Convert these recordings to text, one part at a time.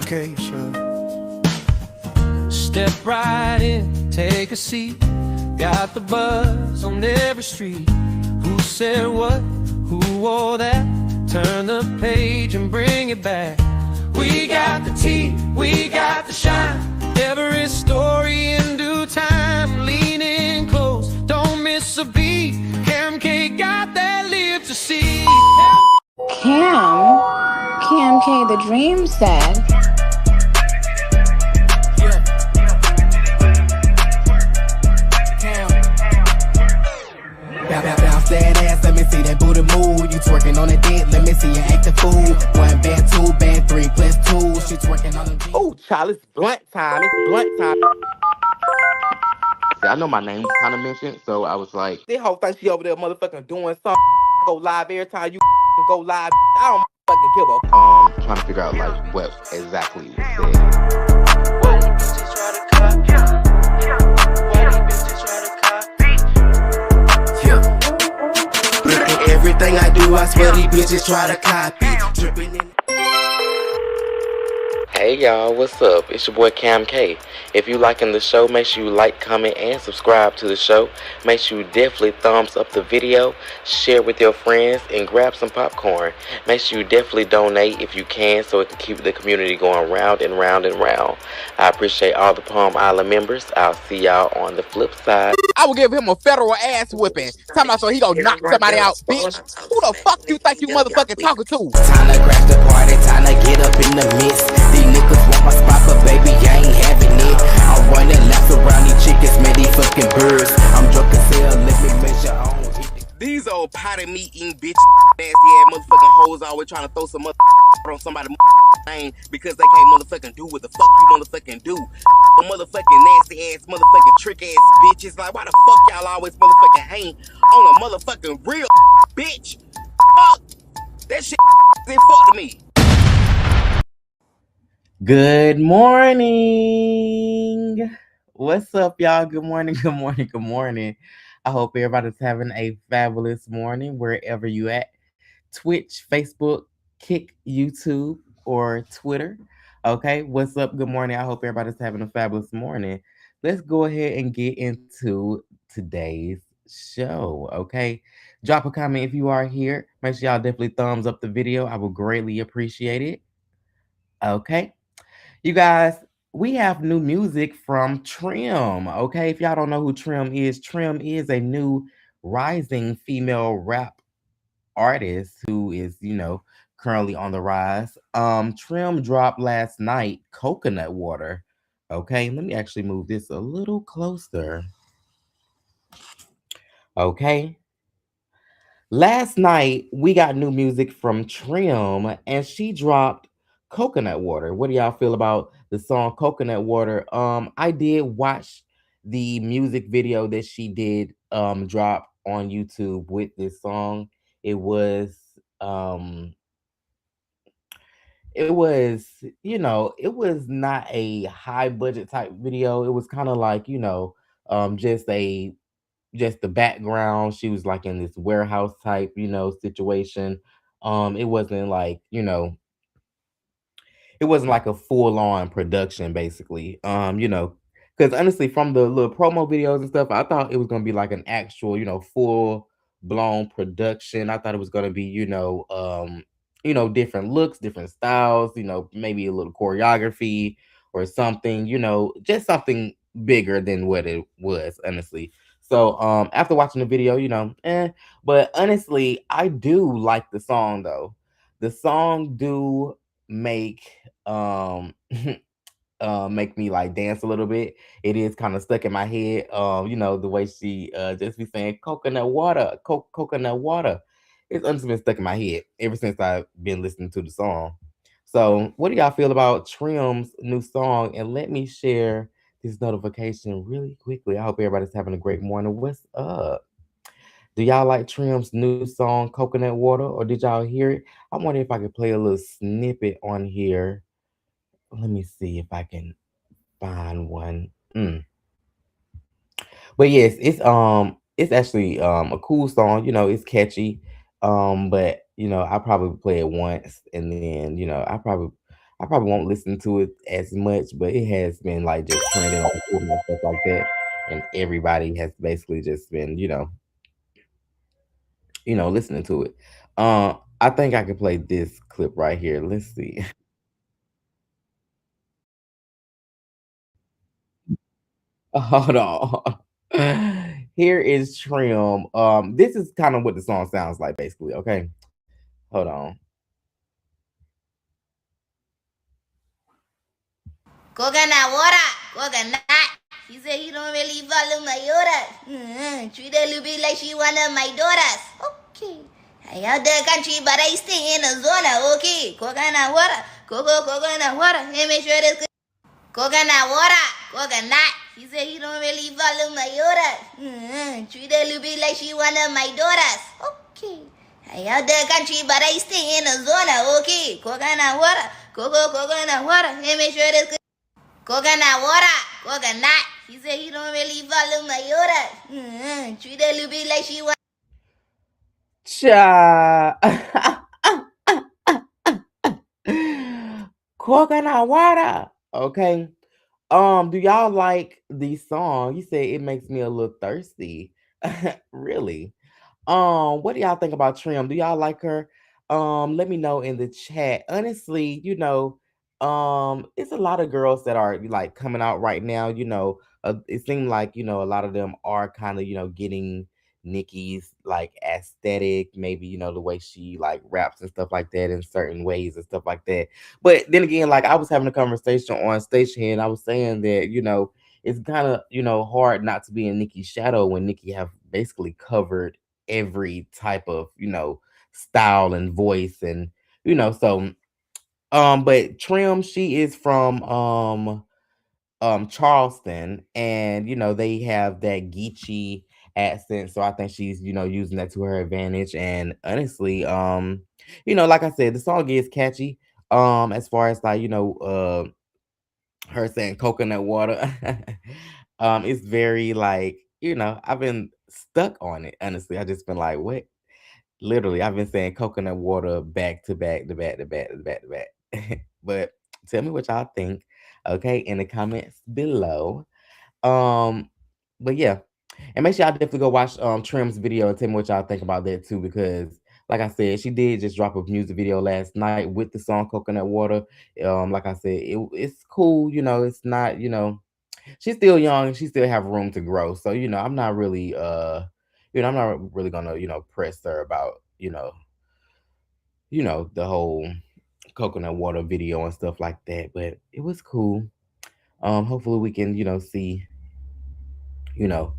K show. Step right in, take a seat. Got the buzz on every street. Who said what? Who wore that? Turn the page and bring it back. We got the tea, we got the shine. Every story in due time. Lean in close, don't miss a beat. Cam K got that live to see. Cam K, the Dream said. Bounce that ass, let me see that booty move. You twerking on the dick, let me see you act the fool. 1 band, 2 band, 3 plus 2. She twerking on the. Oh, child, it's blunt time. It's blunt time. I know my name was kind of mentioned, so I was like, this whole thing she over there motherfucking doing something. Go live every time you go live. I don't fucking give a. Trying to figure out like what exactly was said. Everything I do, I swear these bitches try to copy. Dripping in. Hey y'all, what's up? It's your boy Cam K. If you liking the show, make sure you like, comment, and subscribe to the show. Make sure you definitely thumbs up the video, share with your friends, and grab some popcorn. Make sure you definitely donate if you can so it can keep the community going round and round and round. I appreciate all the Palm Island members. I'll see y'all on the flip side. I will give him a federal ass whipping. Talking about so he gonna knock somebody out, bitch. Who the fuck you think you motherfucking talking to? Time to crash the party, time to get up in the midst. These niggas want my spot, but baby, I ain't having it. I'm running laps around these chickens, man, these fucking birds. I'm drunk as hell, let me make sure I don't hit it. These old potty meat eating bitches, nasty ass motherfucking hoes always trying to throw some on somebody's name because they can't motherfucking do what the fuck you motherfucking do. Motherfucking nasty ass, motherfucking trick ass bitches. Like, why the fuck y'all always motherfucking hang on a motherfucking real bitch? Fuck! That shit ain't fuck to me. Good morning. What's up, y'all? Good morning, good morning, good morning. I hope everybody's having a fabulous morning wherever you at. Twitch, Facebook, Kick, YouTube, or Twitter. Okay, what's up? Good morning. I hope everybody's having a fabulous morning. Let's go ahead and get into today's show. Okay, drop a comment if you are here. Make sure y'all definitely thumbs up the video. I would greatly appreciate it. Okay, you guys, we have new music from Trim. Okay, if y'all don't know who Trim is a new rising female rap artist who is, currently on the rise. Trim dropped last night Coconut Water. Okay, let me actually move this a little closer. Okay. Last night we got new music from Trim and she dropped Coconut Water. What do y'all feel about the song Coconut Water? I did watch the music video that she did drop on YouTube with this song. It was it was, it was not a high budget type video. It was kind of like, just just the background. She was like in this warehouse type, situation. It wasn't like, it wasn't like a full on production, basically. Because honestly, from the little promo videos and stuff, I thought it was gonna be like an actual, full blown production. I thought it was gonna be, different looks, different styles, maybe a little choreography or something, just something bigger than what it was, honestly. So after watching the video, but honestly, I do like the song though. The song do make make me like dance a little bit. It is kind of stuck in my head. The way she just be saying coconut water, coconut water. It's honestly been stuck in my head ever since I've been listening to the song. So, what do y'all feel about Trim's new song? And let me share this notification really quickly. I hope everybody's having a great morning. What's up? Do y'all like Trim's new song, Coconut Water, or did y'all hear it? I wonder if I could play a little snippet on here. Let me see if I can find one. But yes, it's actually a cool song. It's catchy. But I probably play it once and then I probably won't listen to it as much, but it has been like just trending on Twitter and stuff like that, and everybody has basically just been, listening to it. I think I could play this clip right here. Let's see. Hold on. Here is Trim. This is kind of what the song sounds like, basically. Okay, hold on. Coconut water, coconut. He said he don't really follow my orders. Treat that little bit like she one of my daughters. Okay. I out the country, but I stay in the zona. Okay. Coconut water, coconut water. Hey, make sure this coconut water, coconut. He said he don't really follow my orders. Treat that little bit like she one of my daughters. Okay. I out the country, but I stay in the zona. Okay. Coconut water, coconut water. Hey, make sure this coconut water, coconut. He said he don't really follow my orders. Treat that little bit like she want. Cha. Coconut water. Okay. Do y'all like the song? You say it makes me a little thirsty. Really? What do y'all think about Trim? Do y'all like her? Let me know in the chat. Honestly, it's a lot of girls that are like coming out right now. It seemed like a lot of them are kind of getting Nikki's like aesthetic, maybe the way she like raps and stuff like that in certain ways and stuff like that. But then again, like I was having a conversation on Stationhead, and I was saying that it's kind of hard not to be in Nikki's shadow when Nikki have basically covered every type of style and voice, and so but Trim, she is from Charleston, and they have that Geechee accent, so I think she's using that to her advantage. And honestly, like I said, the song is catchy. As far as like her saying coconut water. It's very like, I've been stuck on it. Honestly, I just been like, what? Literally, I've been saying coconut water back to back to back to back to back to back. But tell me what y'all think, okay, in the comments below. Um, but yeah, and make sure y'all definitely go watch Trim's video and tell me what y'all think about that too, because like I said, she did just drop a music video last night with the song Coconut Water. Like I said, it's cool, it's not, she's still young and she still have room to grow. So, I'm not really I'm not really gonna, press her about, the whole coconut water video and stuff like that. But it was cool. Hopefully we can, see, you know,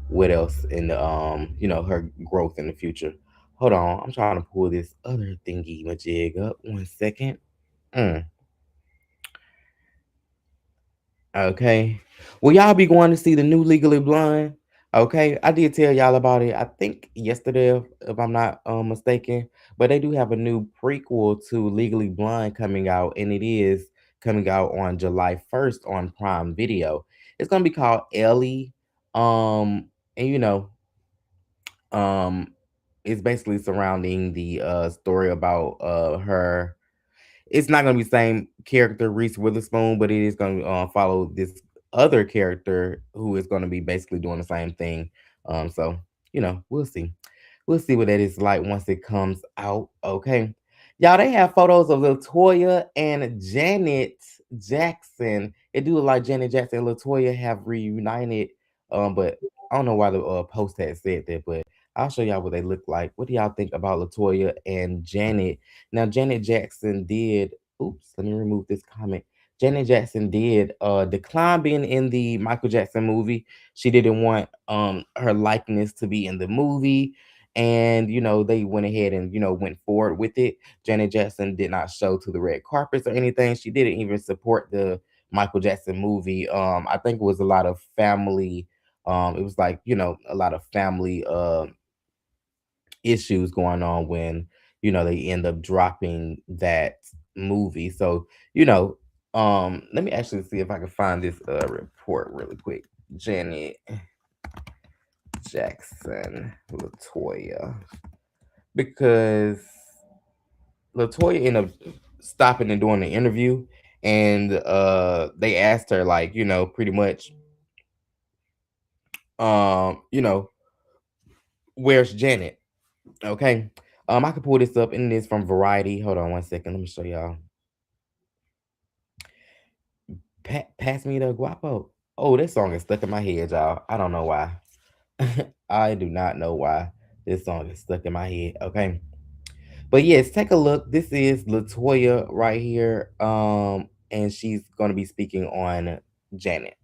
what else in the her growth in the future. Hold on, I'm trying to pull this other thingy majig up. 1 second. Mm, okay. Will y'all be going to see the new Legally Blonde? Okay, I did tell y'all about it. I think yesterday, if I'm not mistaken. But they do have a new prequel to Legally Blonde coming out, and it is coming out on July 1st on Prime Video. It's gonna be called Ellie. And um, it's basically surrounding the story about her. It's not gonna be the same character Reese Witherspoon, but it is gonna follow this other character who is gonna be basically doing the same thing. So we'll see. We'll see what that is like once it comes out. Okay. Y'all, they have photos of Latoya and Janet Jackson. It do look like Janet Jackson and Latoya have reunited. But I don't know why the post had said that, but I'll show y'all what they look like. What do y'all think about Latoya and Janet? Now, Janet Jackson did, oops, let me remove this comment. Janet Jackson did decline being in the Michael Jackson movie. She didn't want her likeness to be in the movie. And they went ahead and went forward with it. Janet Jackson did not show to the red carpets or anything. She didn't even support the Michael Jackson movie. I think it was a lot of family. It was like a lot of family issues going on when they end up dropping that movie. So let me actually see if I can find this report really quick. Janet Jackson, Latoya, because Latoya ended up stopping and doing the interview, and they asked her like, pretty much, you know, where's Janet? Okay. I can pull this up, and it's from Variety. Hold on one second. Let me show y'all. Pass me the guapo. Oh, this song is stuck in my head, y'all. I don't know why. I do not know why this song is stuck in my head. Okay. But yes, take a look. This is Latoya right here. And she's gonna be speaking on Janet.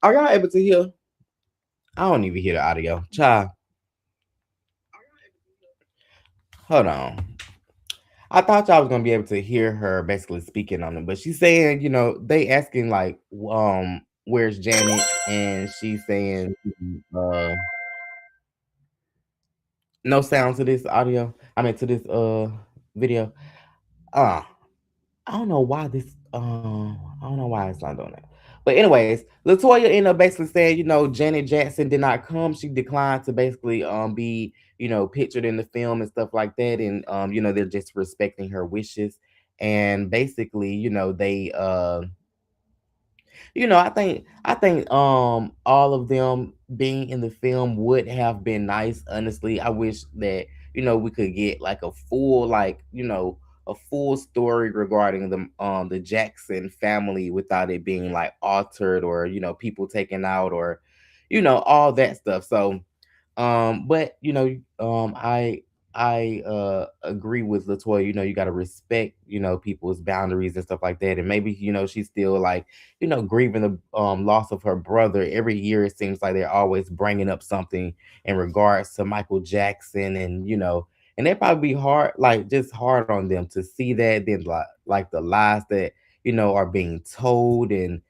Are y'all able to hear? I don't even hear the audio. Child, hold on. I thought y'all was gonna be able to hear her basically speaking on it, but she's saying, they asking like, where's Janet, and she's saying, no sound to this audio. I mean to this video. Uh, I don't know why this. I don't know why it's not doing that. But anyways, Latoya ended up basically saying, Janet Jackson did not come. She declined to basically be pictured in the film and stuff like that, and they're just respecting her wishes. And basically, they I think all of them being in the film would have been nice. Honestly, I wish that we could get like a full story regarding the Jackson family without it being like altered, or people taken out, or all that stuff. So but I agree with Latoya. You got to respect people's boundaries and stuff like that. And maybe she's still like grieving the loss of her brother. Every year it seems like they're always bringing up something in regards to Michael Jackson, and and that probably be hard, like just hard on them to see that. Then like the lies that are being told, and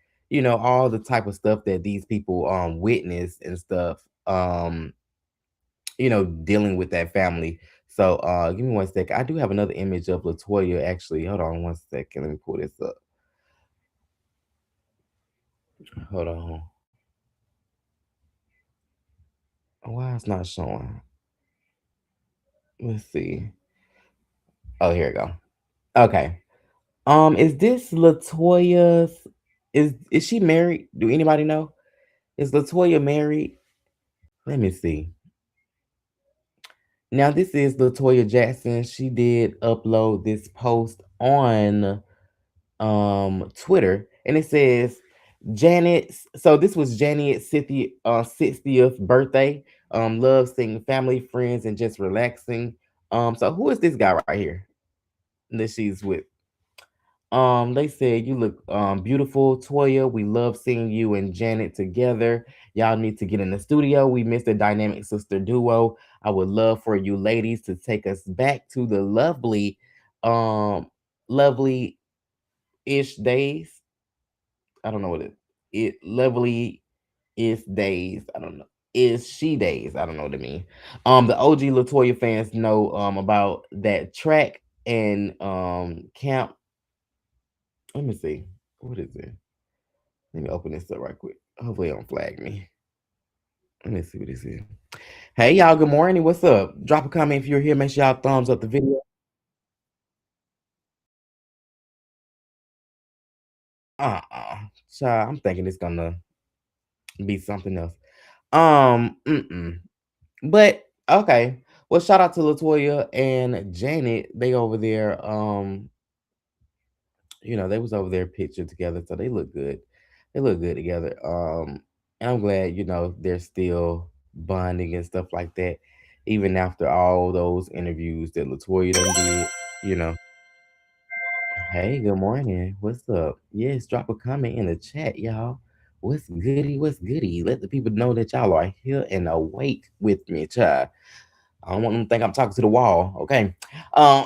all the type of stuff that these people witness and stuff. Dealing with that family. So give me one second. I do have another image of Latoya actually. Hold on one second. Let me pull this up. Hold on. Why it's not showing? Let's see. Oh, here we go. Okay. Is this Latoya's, is she married? Do anybody know? Is Latoya married? Let me see. Now this is Latoya Jackson. She did upload this post on Twitter, and it says Janet. So this was Janet's 60th birthday. Loves seeing family, friends, and just relaxing. So who is this guy right here that she's with? They said you look beautiful, Toya. We love seeing you and Janet together. Y'all need to get in the studio. We missed the dynamic sister duo. I would love for you ladies to take us back to the um, lovely ish days. I don't know what it lovely is days. I don't know. Is she days? I don't know what it mean. The OG Latoya fans know about that track and camp. Let me see. What is it? Let me open this up right quick. Hopefully it don't flag me. Let me see what this is. Hey y'all, good morning. What's up? Drop a comment if you're here. Make sure y'all thumbs up the video. Uh-uh. Child, I'm thinking it's gonna be something else. Mm-mm. But okay. Well, shout out to Latoya and Janet. They over there. They was over there pictured together, so they look good. They look good together. And I'm glad, they're still bonding and stuff like that, even after all those interviews that Latoya done did. You know. Hey, good morning. What's up? Yes, drop a comment in the chat, y'all. What's goody? What's goody? Let the people know that y'all are here and awake with me, child. I don't want them to think I'm talking to the wall, okay? Um,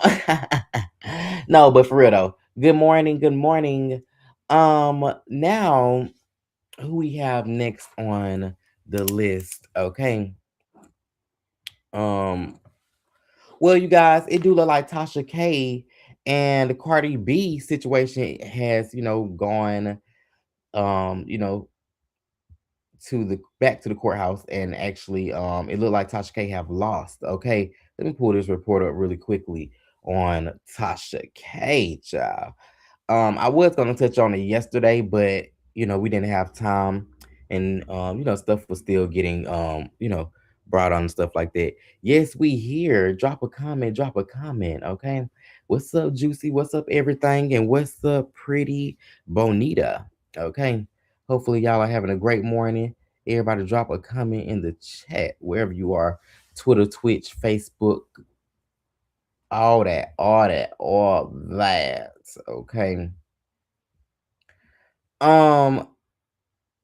no, but for real though. Good morning. Good morning. Now who we have next on the list? Okay. Um, well, you guys, it do look like Tasha K and the Cardi B situation has, gone, you know, to the back to the courthouse, and actually it looked like Tasha K have lost. Okay, let me pull this report up really quickly on Tasha K, child. I was gonna touch on it yesterday, but we didn't have time, and stuff was still getting brought on and stuff like that. Yes, we here. Drop a comment, drop a comment, okay? What's up, Juicy? What's up, everything? And what's up, pretty Bonita? Okay. Hopefully y'all are having a great morning. Everybody drop a comment in the chat wherever you are. Twitter, Twitch, Facebook, all that, all that, all that. Okay. Um,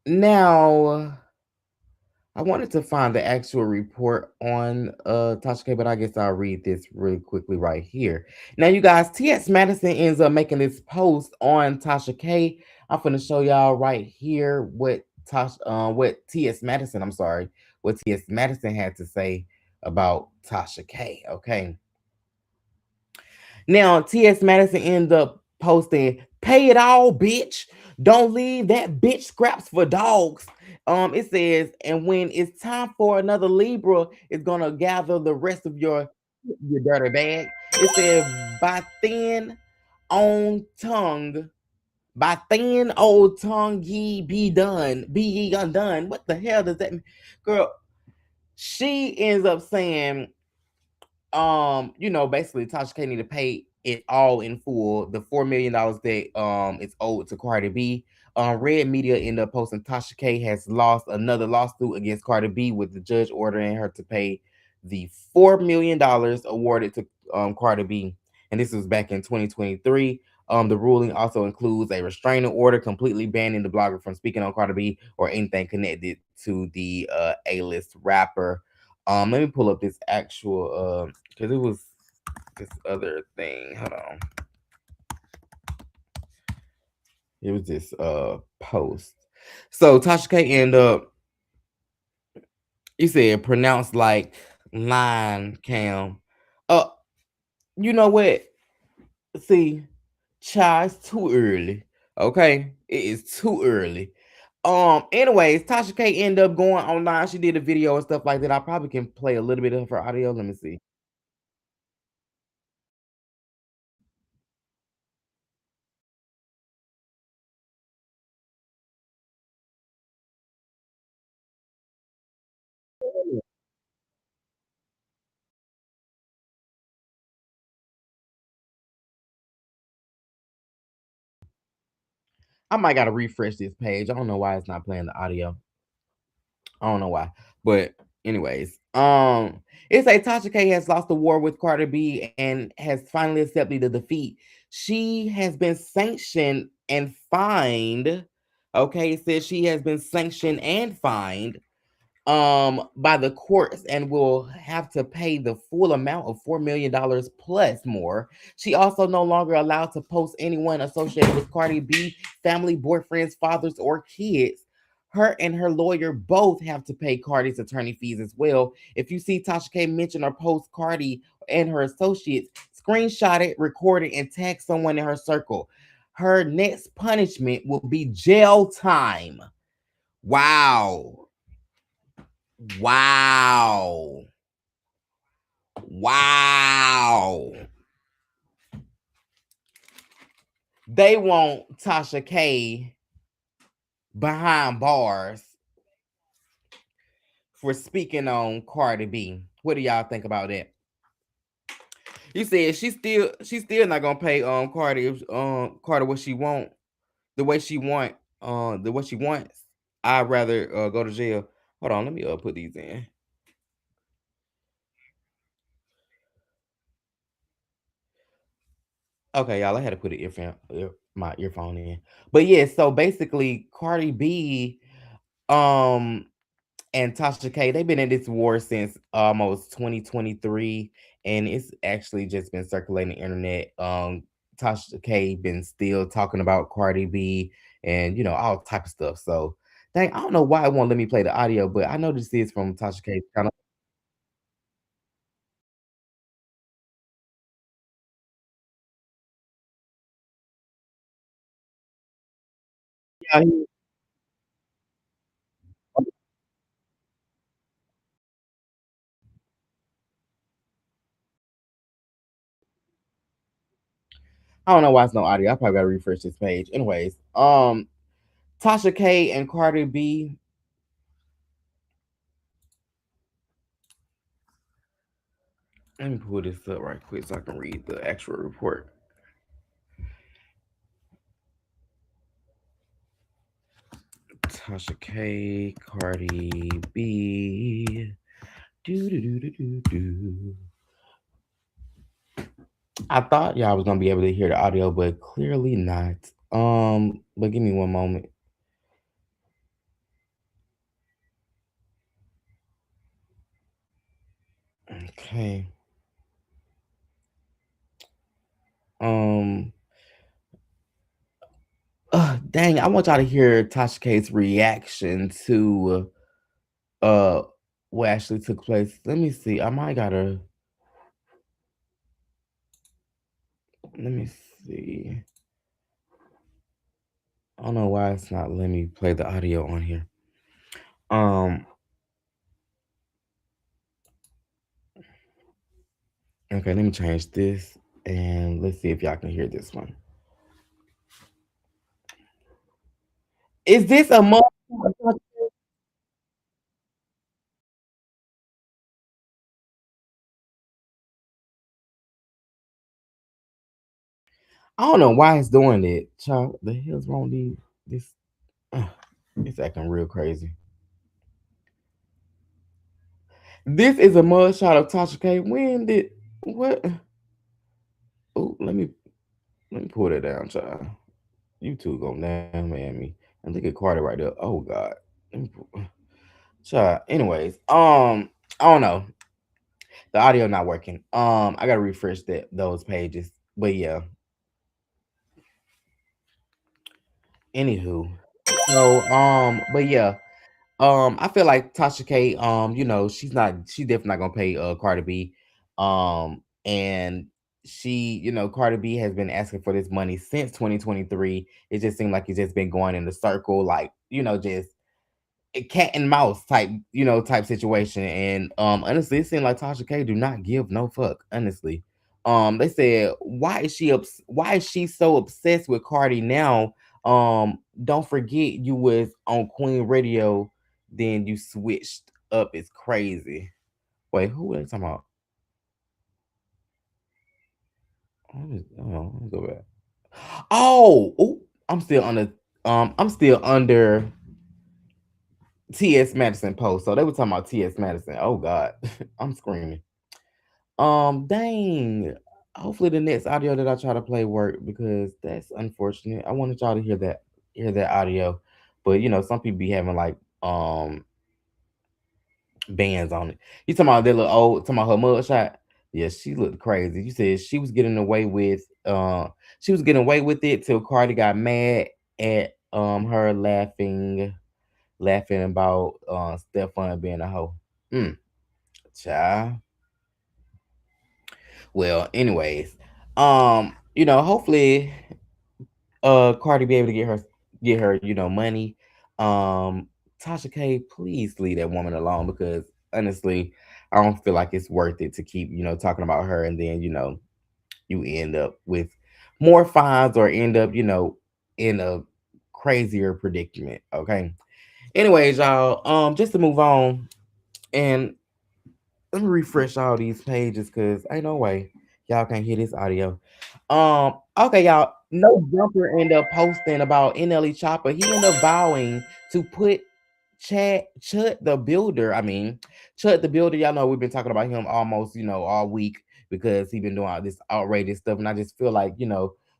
Now I wanted to find the actual report on Tasha K, but I guess I'll read this really quickly right here. Now, you guys, T.S. Madison ends up making this post on Tasha K. I'm gonna show y'all right here what T.S. Madison, I'm sorry, what T.S. Madison had to say about Tasha K. Okay. Now, T.S. Madison ended up posting, "Pay it all, bitch. Don't leave that bitch scraps for dogs." It says, "And when it's time for another Libra, it's gonna gather the rest of your dirty bag." It said, "By thin on tongue, by thin old tongue be ye undone." What the hell does that mean? Girl, she ends up saying, basically Tasha K need to pay it all in full, the $4 million that is owed to Cardi B. Red Media ended up posting Tasha K has lost another lawsuit against Cardi B, with the judge ordering her to pay the $4 million awarded to Cardi B. And this was back in 2023. The ruling also includes a restraining order completely banning the blogger from speaking on Cardi B or anything connected to the A-list rapper. Let me pull up this actual because it was this other thing. Hold on. It was this post. So Tasha K end up, you said pronounced like line cam. Uh you know what? See, child, it's too early. Okay? It is too early. Anyways, Tasha K ended up going online. She did a video and stuff like that. I probably can play a little bit of her audio. Let me see. I might gotta refresh this page. I don't know why it's not playing the audio. I don't know why. But anyways, it's a Tasha K has lost the war with Cardi B and has finally accepted the defeat. She has been sanctioned and fined. Okay, it says she has been sanctioned and fined by the courts and will have to pay the full amount of $4 million plus more. She also no longer allowed to post anyone associated with Cardi B, family, boyfriends, fathers, or kids. Her and her lawyer both have to pay Cardi's attorney fees as well. If you see Tasha K mention or post Cardi and her associates, screenshot it, record it, and tag someone in her circle. Her next punishment will be jail time. Wow. Wow. Wow. They want Tasha K behind bars for speaking on Cardi B. What do y'all think about that? You said she's still not gonna pay Cardi what she want, the way she want, the what she wants. I'd rather go to jail. Hold on, let me put these in. Okay, y'all, I had to put my earphone in. But yeah, so basically, Cardi B Um, and Tasha K, they've been in this war since almost 2023, and it's actually just been circulating the internet. Tasha K been still talking about Cardi B and all type of stuff. So, dang, I don't know why it won't let me play the audio, but I know this is from Tasha K. Kind of, yeah, I don't know why it's no audio. I probably gotta refresh this page. Anyways, Tasha K and Cardi B. Let me pull this up right quick so I can read the actual report. Tasha K, Cardi B. Do do do do do do. I thought y'all was gonna be able to hear the audio, but clearly not. But give me one moment. Okay. Um. Dang! I want y'all to hear Tasha K's reaction to what actually took place. Let me see. I might gotta. Let me see. I don't know why it's not letting me play the audio on here. Um. Okay. Let me change this, and let's see if y'all can hear this one. Is this a mug? I don't know why it's doing it. Child, the hell's wrong with this? Uh, it's acting real crazy. This is a mugshot of Tasha K. When did what? Oh, let me pull that down, child. You two going down, man, me. And look at Carter right there. Oh God. Let me child. Anyways, I don't know. The audio not working. I gotta refresh those pages. But yeah. Anywho. So but yeah. I feel like Tasha K, she's definitely not gonna pay Cardi B. And Cardi B has been asking for this money since 2023. It just seemed like it's just been going in the circle, like, just a cat and mouse type situation. And honestly, it seemed like Tasha K do not give no fuck, honestly. They said, why is she so obsessed with Cardi now? Don't forget you was on Queen Radio, then you switched up. It's crazy. Wait, who are they talking about? Let me go back. Oh, I'm still under T.S. Madison post. So they were talking about T.S. Madison. Oh God. I'm screaming. Dang. Hopefully the next audio that I try to play work, because that's unfortunate. I wanted y'all to hear that audio. But some people be having like bands on it. You talking about that little old talking about her mug shot? Yeah, she looked crazy. You said she was getting away with it till Cardi got mad at her laughing about Stefan being a hoe. Mm, child. Well, anyways, hopefully Cardi be able to get her, money. Um Tasha K, please leave that woman alone, because honestly, I don't feel like it's worth it to keep, talking about her, and then, you end up with more fines, or end up, in a crazier predicament. Okay. Anyways, y'all, just to move on, and let me refresh all these pages, because ain't no way y'all can't hear this audio. Okay, y'all. No Jumper ended up posting about NLE Chopper. He ended up vowing to put Chud the Builder. I mean, Chud the Builder. Y'all know we've been talking about him almost, all week, because he been doing all this outrageous stuff, and I just feel like,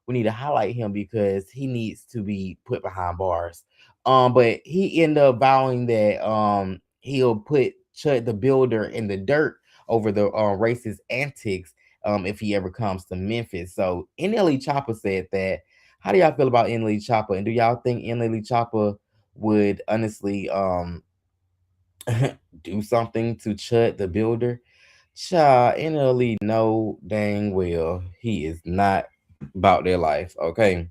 we need to highlight him because he needs to be put behind bars. But he ended up vowing that he'll put Chud the Builder in the dirt over the racist antics if he ever comes to Memphis. So NLE Chopper said that. How do y'all feel about NLE Chopper? And do y'all think NLE Chopper would honestly do something to Chud the Builder? Child, NLE know dang well he is not about their life. Okay.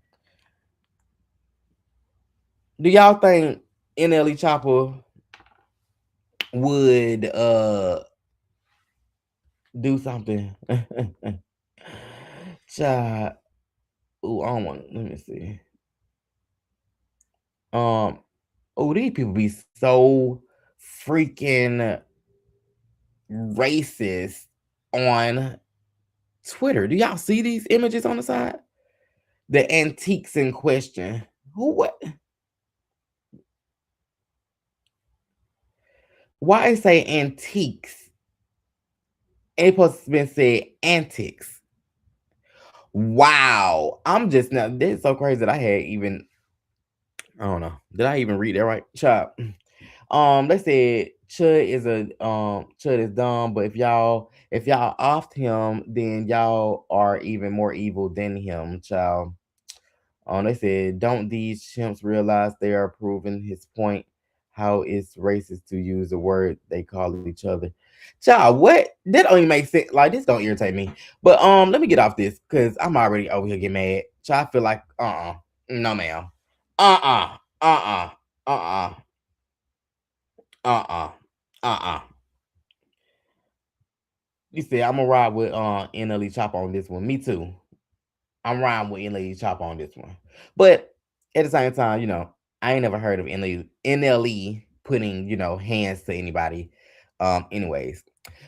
Do y'all think NLE Chopper would do something? Child. Ooh, I don't want let me see. Um oh, these people be so freaking racist on Twitter. Do y'all see these images on the side? The antiques in question. Who what? Why it say antiques? And it's supposed to been said antics. Wow. I'm just now this is so crazy that I had even I don't know. Did I even read that right? Chop. They said Chud is dumb, but if y'all offed him, then y'all are even more evil than him, child. They said, don't these chimps realize they are proving his point? How it's racist to use the word they call each other. Child, what? That don't even make sense. Like this don't irritate me. But let me get off this because I'm already over here getting mad. Child, I feel like no ma'am. Uh uh uh uh uh uh uh uh. You said I'm gonna ride with NLE Chop on this one. Me too. I'm riding with NLE Chop on this one. But at the same time, I ain't never heard of NLE putting, hands to anybody. Anyways.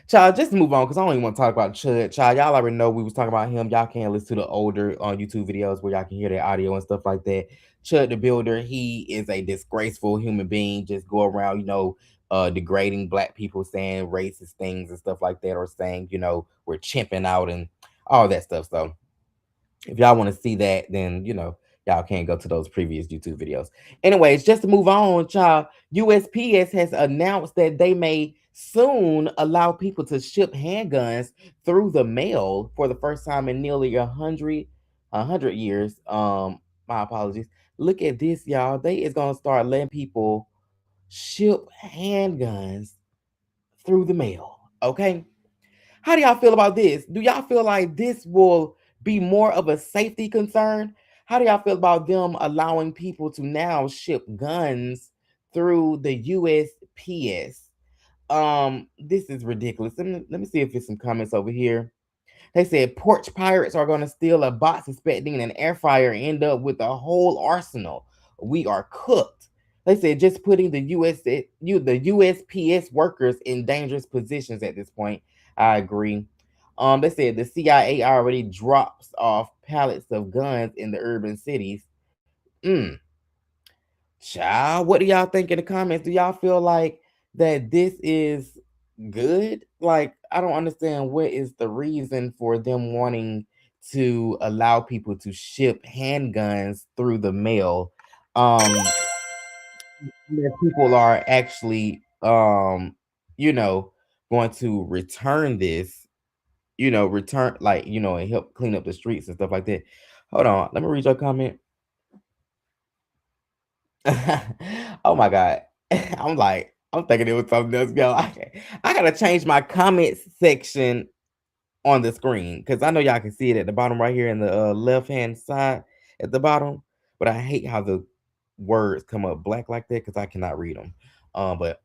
Child, just to move on, because I don't even want to talk about Chud. Child, y'all already know we was talking about him. Y'all can't listen to the older YouTube videos where y'all can hear their audio and stuff like that. Chud the Builder, he is a disgraceful human being, just go around, degrading black people, saying racist things and stuff like that, or saying, we're chimping out and all that stuff. So if y'all want to see that, then y'all can't go to those previous YouTube videos. Anyways, just to move on, child, USPS has announced that they may soon allow people to ship handguns through the mail for the first time in nearly a hundred years. My apologies. Look at this, y'all. They is gonna start letting people ship handguns through the mail. Okay. How do y'all feel about this? Do y'all feel like this will be more of a safety concern? How do y'all feel about them allowing people to now ship guns through the USPS? This is ridiculous. Let me see if there's some comments over here. They said porch pirates are going to steal a box expecting an air fryer and end up with a whole arsenal. We are cooked. They said just putting the USPS workers in dangerous positions at this point. I agree. They said the CIA already drops off pallets of guns in the urban cities. Mm. Child, what do y'all think in the comments? Do y'all feel like that this is good? Like, I don't understand what is the reason for them wanting to allow people to ship handguns through the mail. That people are actually you know, going to return this, return like, and help clean up the streets and stuff like that. Hold on, let me read your comment. Oh my god. I'm thinking it was something else. Yo, I gotta change my comment section on the screen because I know y'all can see it at the bottom right here in the left hand side at the bottom. But I hate how the words come up black like that because I cannot read them. But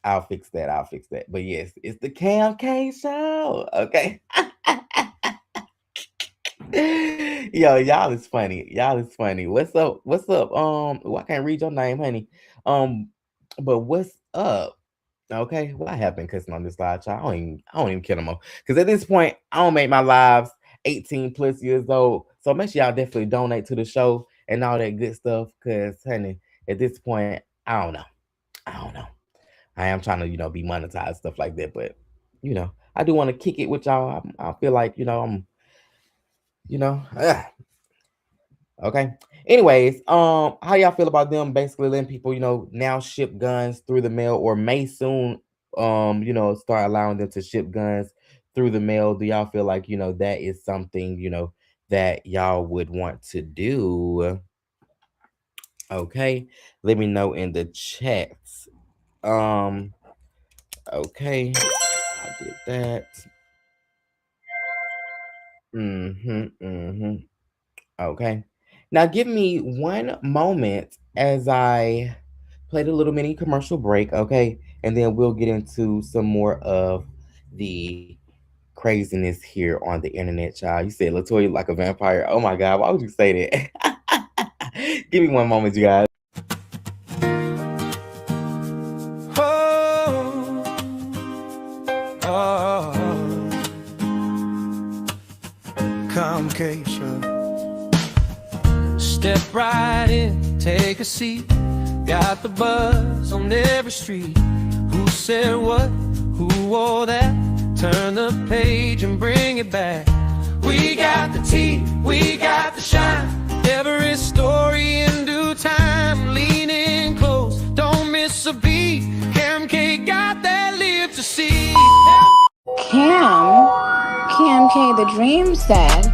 I'll fix that. I'll fix that. But yes, it's the Cam K show. Okay. Yo, y'all is funny. Y'all is funny. What's up? What's up? Well, I can't read your name, honey. Um, but what's up? Okay, what happened cussing on this live chat? I don't even kill them all. Because at this point, I don't make my lives 18 plus years old. So make sure y'all definitely donate to the show and all that good stuff. Cause honey, at this point, I don't know. I don't know. I am trying to, be monetized, stuff like that. But, I do want to kick it with y'all. I feel like, I'm, Okay. Anyways, how y'all feel about them basically letting people, now ship guns through the mail or may soon, start allowing them to ship guns through the mail? Do y'all feel like, that is something, that y'all would want to do? Okay. Let me know in the chats. Um, okay. I did that. Mm-hmm. Mm-hmm. Okay. Now give me one moment as I played a little mini commercial break, okay? And then we'll get into some more of the craziness here on the internet, child. You said Latoya like a vampire. Oh my god, why would you say that? Give me one moment, you guys. Oh, oh, complication. Step right in, take a seat. Got the buzz on every street. Who said what? Who wore that? Turn the page and bring it back. We got the tea, we got the shine. Every story in due time. Lean in close, don't miss a beat. Cam K got that live to see. Cam K the Dream said.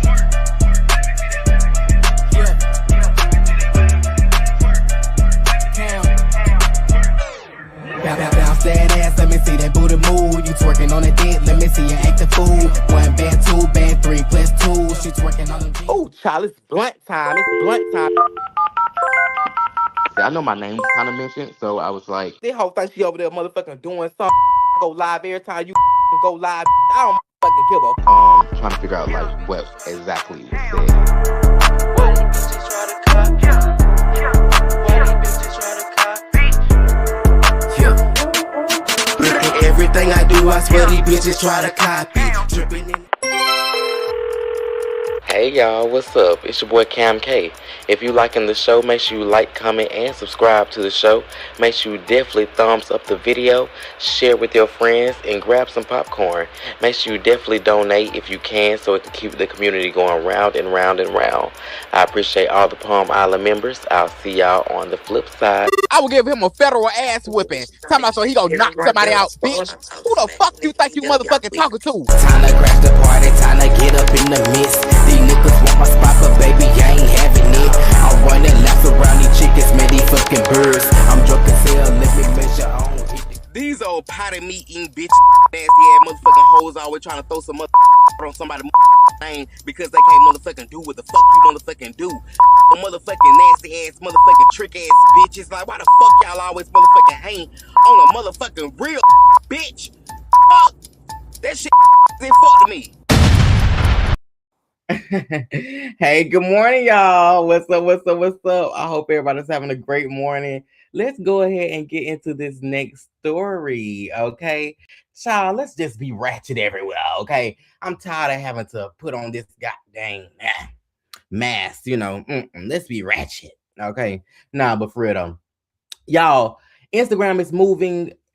Bounce that ass, let me see that booty move. You twerking on the dick, let me see you act the fool. 1 band, 2 band, 3 plus 2. She twerking on the. Oh, child, it's blunt time. It's blunt time. I know my name's kind of mentioned, so I was like, this whole thing she over there motherfucking doing something. Go live every time you go live. I don't fucking give a. Trying to figure out like what exactly was said. Everything I do, I swear these bitches try to copy. Dripping in. Hey y'all, what's up? It's your boy Cam K. If you liking the show, make sure you like, comment, and subscribe to the show. Make sure you definitely thumbs up the video, share with your friends, and grab some popcorn. Make sure you definitely donate if you can so it can keep the community going round and round and round. I appreciate all the Palm Island members. I'll see y'all on the flip side. I will give him a federal ass whipping. Talking about so he gonna knock somebody out, bitch. Who the fuck you think you motherfucking talking to? Time to crash the party, time to get up in the midst. These niggas want my spot, but baby, I ain't having it. I'm running laps around these chickens, man, these fucking birds. I'm drunk as hell, let me measure on. These old potty meat eating bitches, nasty ass motherfucking hoes always trying to throw some on somebody's name because they can't motherfucking do what the fuck you motherfucking do. Motherfucking nasty ass motherfucking trick ass bitches. Like, why the fuck y'all always motherfucking hang on a motherfucking real bitch? Fuck! That shit didn't fuck to me. Hey, good morning, y'all. What's up? What's up? What's up? I hope everybody's having a great morning. Let's go ahead and get into this next story, okay? Child, let's just be ratchet everywhere, okay? I'm tired of having to put on this goddamn mask, Let's be ratchet, okay? Nah, but for real though, y'all, Instagram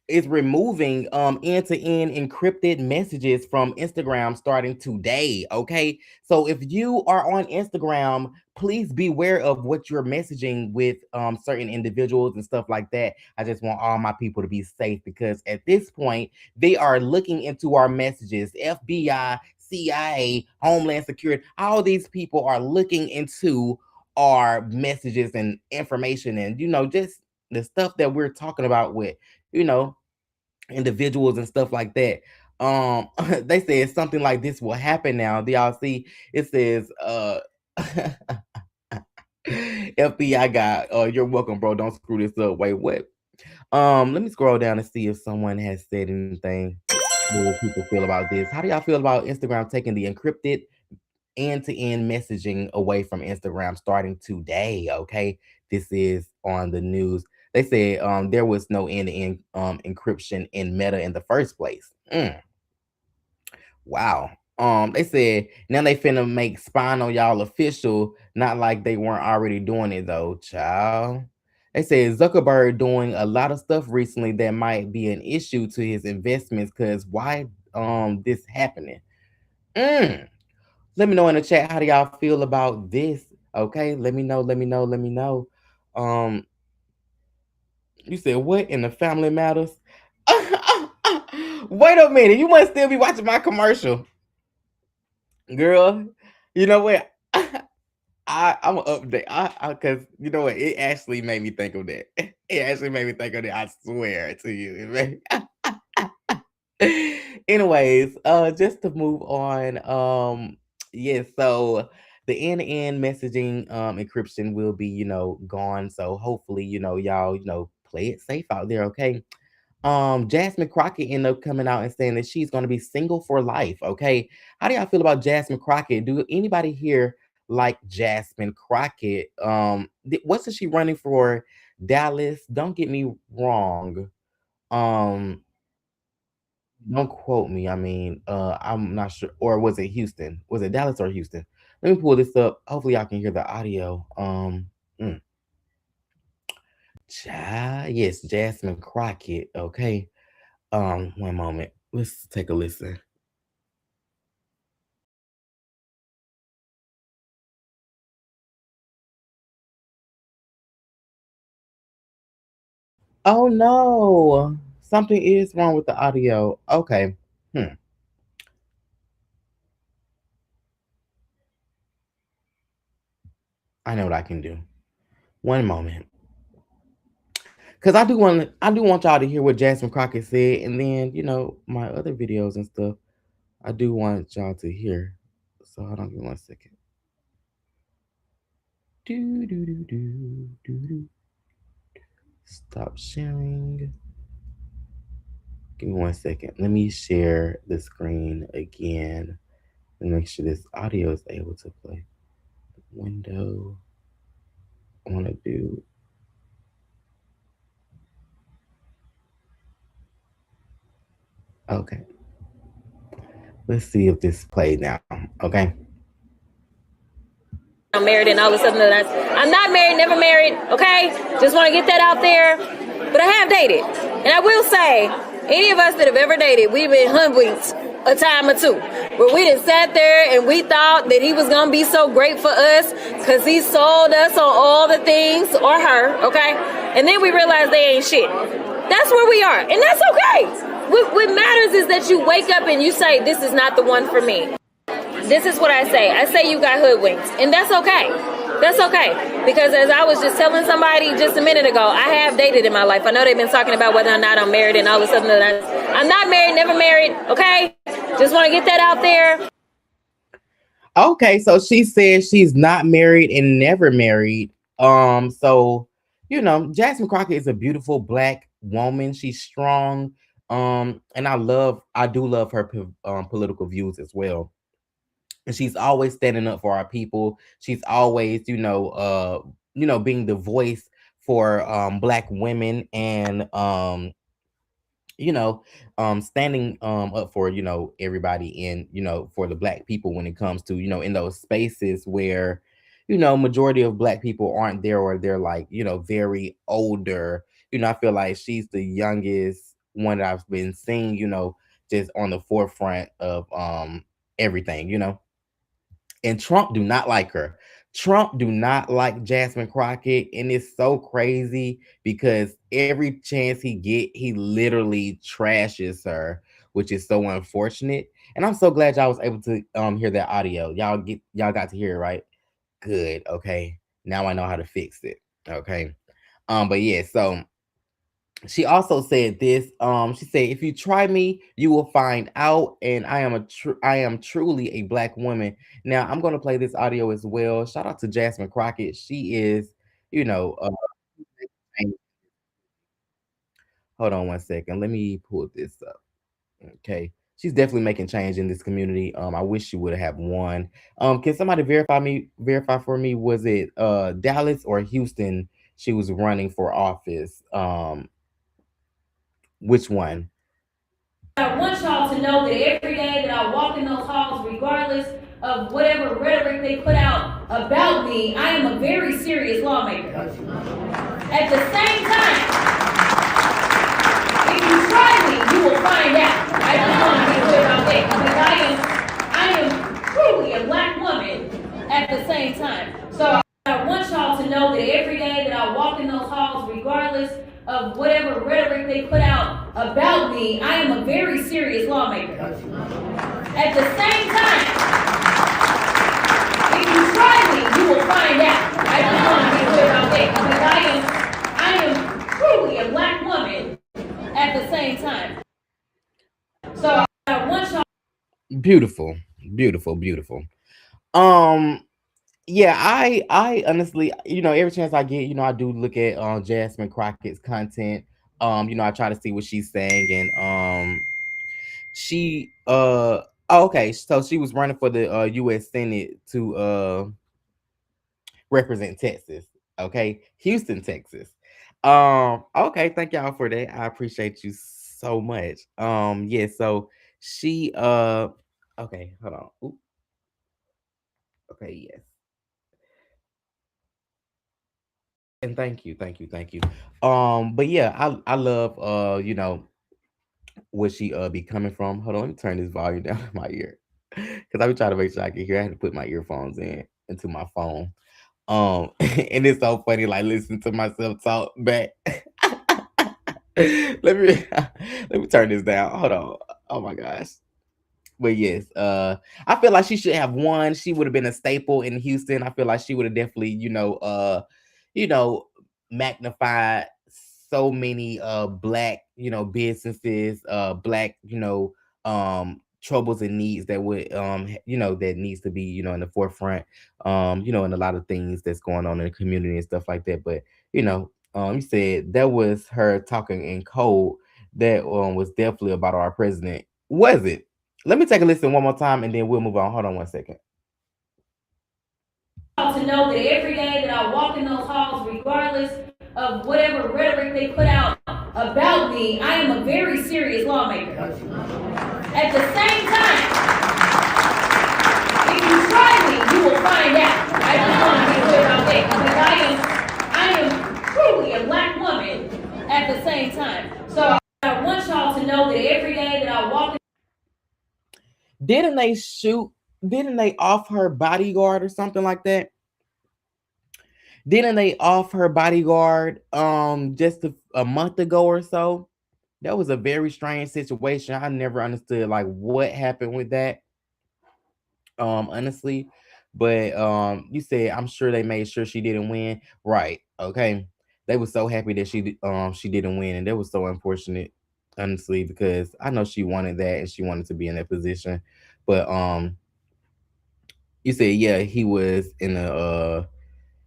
is removing end-to-end encrypted messages from Instagram starting today. Okay, so if you are on Instagram, please beware of what you're messaging with certain individuals and stuff like that. I just want all my people to be safe because at this point they are looking into our messages. FBI, CIA, Homeland Security, all these people are looking into our messages and information, and just the stuff that we're talking about with individuals and stuff like that. They said something like this will happen now. Do y'all see? It says FBI guy, you're welcome, bro, don't screw this up. Wait, what? Let me scroll down and see if someone has said anything. What do people feel about this? How do y'all feel about Instagram taking the encrypted end-to-end messaging away from Instagram starting today? Okay, this is on the news. They said there was no end-to-end encryption in Meta in the first place. Wow. They said now they finna make spying on y'all official, not like they weren't already doing it though, child. They said Zuckerberg doing a lot of stuff recently that might be an issue to his investments. Cause why this happening? Mm. Let me know in the chat, how do y'all feel about this? Okay, let me know. Let me know. Let me know. Um, you said what in the Family Matters? Wait a minute, you must still be watching my commercial, girl. You know what? I'm gonna update. Cause you know what? It actually made me think of that. It actually made me think of that. I swear to you. Anyways, just to move on. Yeah, so the end-to-end messaging encryption will be, gone. So hopefully, y'all, play it safe out there, okay? Jasmine Crockett ended up coming out and saying that she's gonna be single for life. Okay. How do y'all feel about Jasmine Crockett? Do anybody here like Jasmine Crockett? Wasn't she running for Dallas? Don't get me wrong. Um, don't quote me. I mean, I'm not sure. Or was it Houston? Was it Dallas or Houston? Let me pull this up. Hopefully, y'all can hear the audio. Mm, yes, Jasmine Crockett. Okay. 1 moment. Let's take a listen. Oh no. Something is wrong with the audio. Okay. Hmm. I know what I can do. 1 moment. Cause I do want y'all to hear what Jasmine Crockett said, and then my other videos and stuff. I do want y'all to hear. So hold on, give me 1 second. Do do do do do do. Stop sharing. Give me 1 second. Let me share the screen again and make sure this audio is able to play. Window. I want to do. Okay. Let's see if this played now. Okay. I'm married and all of a sudden I'm not married, never married, okay? Just want to get that out there. But I have dated. And I will say, any of us that have ever dated, we've been hoodwinked a time or two. Where we done sat there and we thought that he was going to be so great for us because he sold us on all the things, or her, okay? And then we realized they ain't shit. That's where we are. And that's okay. What matters is that you wake up and you say, this is not the one for me. This is what I say. I say you got hoodwinked. And that's okay. That's okay. Because as I was just telling somebody just a minute ago, I have dated in my life. I know they've been talking about whether or not I'm married, and all of a sudden I'm not married, never married. Okay? Just want to get that out there. Okay, so she says she's not married and never married. So Jasmine Crockett is a beautiful Black woman. She's strong. And I do love her political views as well. And she's always standing up for our people. She's always, being the voice for Black women, and standing up for everybody in for the Black people when it comes to in those spaces where majority of Black people aren't there, or they're like very older. I feel like she's the youngest one that I've been seeing just on the forefront of everything. And Trump do not like her. Trump do not like Jasmine Crockett, and it's so crazy because every chance he get, he literally trashes her, which is so unfortunate. And I'm so glad y'all was able to hear that audio. Y'all got to hear it, right? Good. Okay. Now I know how to fix it. Okay. But yeah, so she also said this. She said, "If you try me, you will find out, and I am truly a Black woman." Now I'm gonna play this audio as well. Shout out to Jasmine Crockett. She is, you know, uh, hold on 1 second. Let me pull this up. Okay, she's definitely making change in this community. I wish she would have won. Can somebody verify for me? Was it Dallas or Houston? She was running for office. Which one? I want y'all to know that every day that I walk in those halls, regardless of whatever rhetoric they put out about me, I am a very serious lawmaker. At the same time, if you try me, you will find out. I just want to be clear about that, because I am truly a Black woman at the same time. So regardless of whatever rhetoric they put out about me. I am a very serious lawmaker. At the same time, if you try me, you will find out. I just want to be clear about that because I am truly a black woman at the same time. So I want y'all. Beautiful, beautiful, beautiful. Um, yeah, I honestly, every chance I get, I do look at Jasmine Crockett's content. I try to see what she's saying, and she oh, okay, so she was running for the US Senate to represent Texas. Okay, Houston, Texas. Okay, thank y'all for that. I appreciate you so much. Yeah, so she okay, hold on. Oop, okay, yes. And thank you, thank you, thank you. But yeah, I love where she be coming from. Hold on, let me turn this volume down in my ear. Cause I be trying to make sure I can hear. I had to put my earphones in into my phone. And it's so funny, like listen to myself talk back. let me let me turn this down. Hold on. Oh my gosh. But yes, I feel like she should have won. She would have been a staple in Houston. I feel like she would have definitely, you know, magnified so many black, businesses, black, troubles and needs that would that needs to be, in the forefront, and a lot of things that's going on in the community and stuff like that. But, you said that was her talking in code that was definitely about our president. Was it? Let me take a listen one more time and then we'll move on. Hold on one second. To know that every day that I walk in those halls, regardless of whatever rhetoric they put out about me, I am a very serious lawmaker. At the same time, if you try me, you will find out. I just want to be clear about that because I am truly a black woman at the same time. So I want y'all to know that every day that I walk in. Didn't they off her bodyguard or something like that? Didn't they off her bodyguard just a month ago or so? That was a very strange situation. I never understood like what happened with that. Honestly. But you said I'm sure they made sure she didn't win. Right. Okay. They were so happy that she didn't win, and that was so unfortunate, honestly, because I know she wanted that and she wanted to be in that position. But you said yeah, he was in a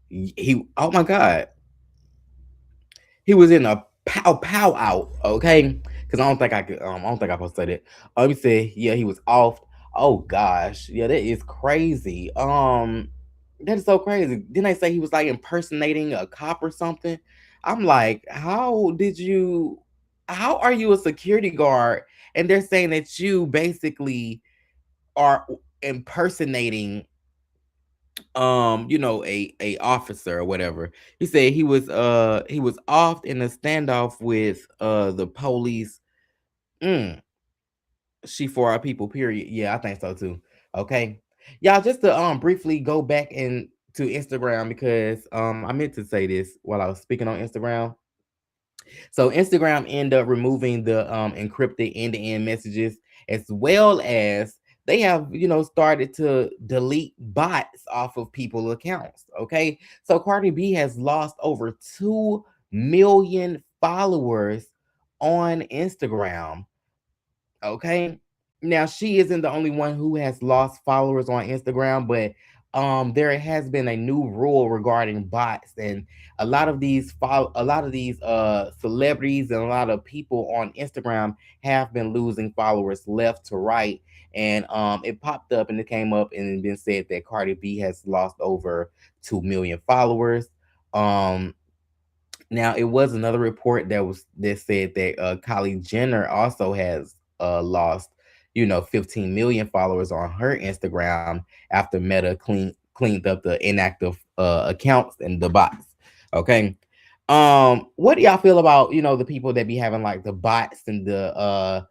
he oh my god, he was in a pow out, okay? Because I don't think I posted it. You said yeah, he was off. Oh gosh, yeah, that is crazy. That is so crazy. Didn't they say he was like impersonating a cop or something? I'm like, how are you a security guard and they're saying that you basically are impersonating a officer or whatever. He said he was off in a standoff with the police. mm, she for our people, period. Yeah, I think so too. Okay, y'all, just to briefly go back and to Instagram, because I meant to say this while I was speaking on Instagram. So Instagram ended up removing the encrypted end-to-end messages, as well as they have, started to delete bots off of people's accounts. Okay. So Cardi B has lost over 2 million followers on Instagram. Okay. Now she isn't the only one who has lost followers on Instagram, but there has been a new rule regarding bots, and a lot of these celebrities and a lot of people on Instagram have been losing followers left to right. And it popped up and it came up and then said that Cardi B has lost over 2 million followers. Um Now it was another report that said that Kylie Jenner also has lost, 15 million followers on her Instagram after Meta cleaned up the inactive accounts and the bots. Okay. What do y'all feel about, the people that be having like the bots and the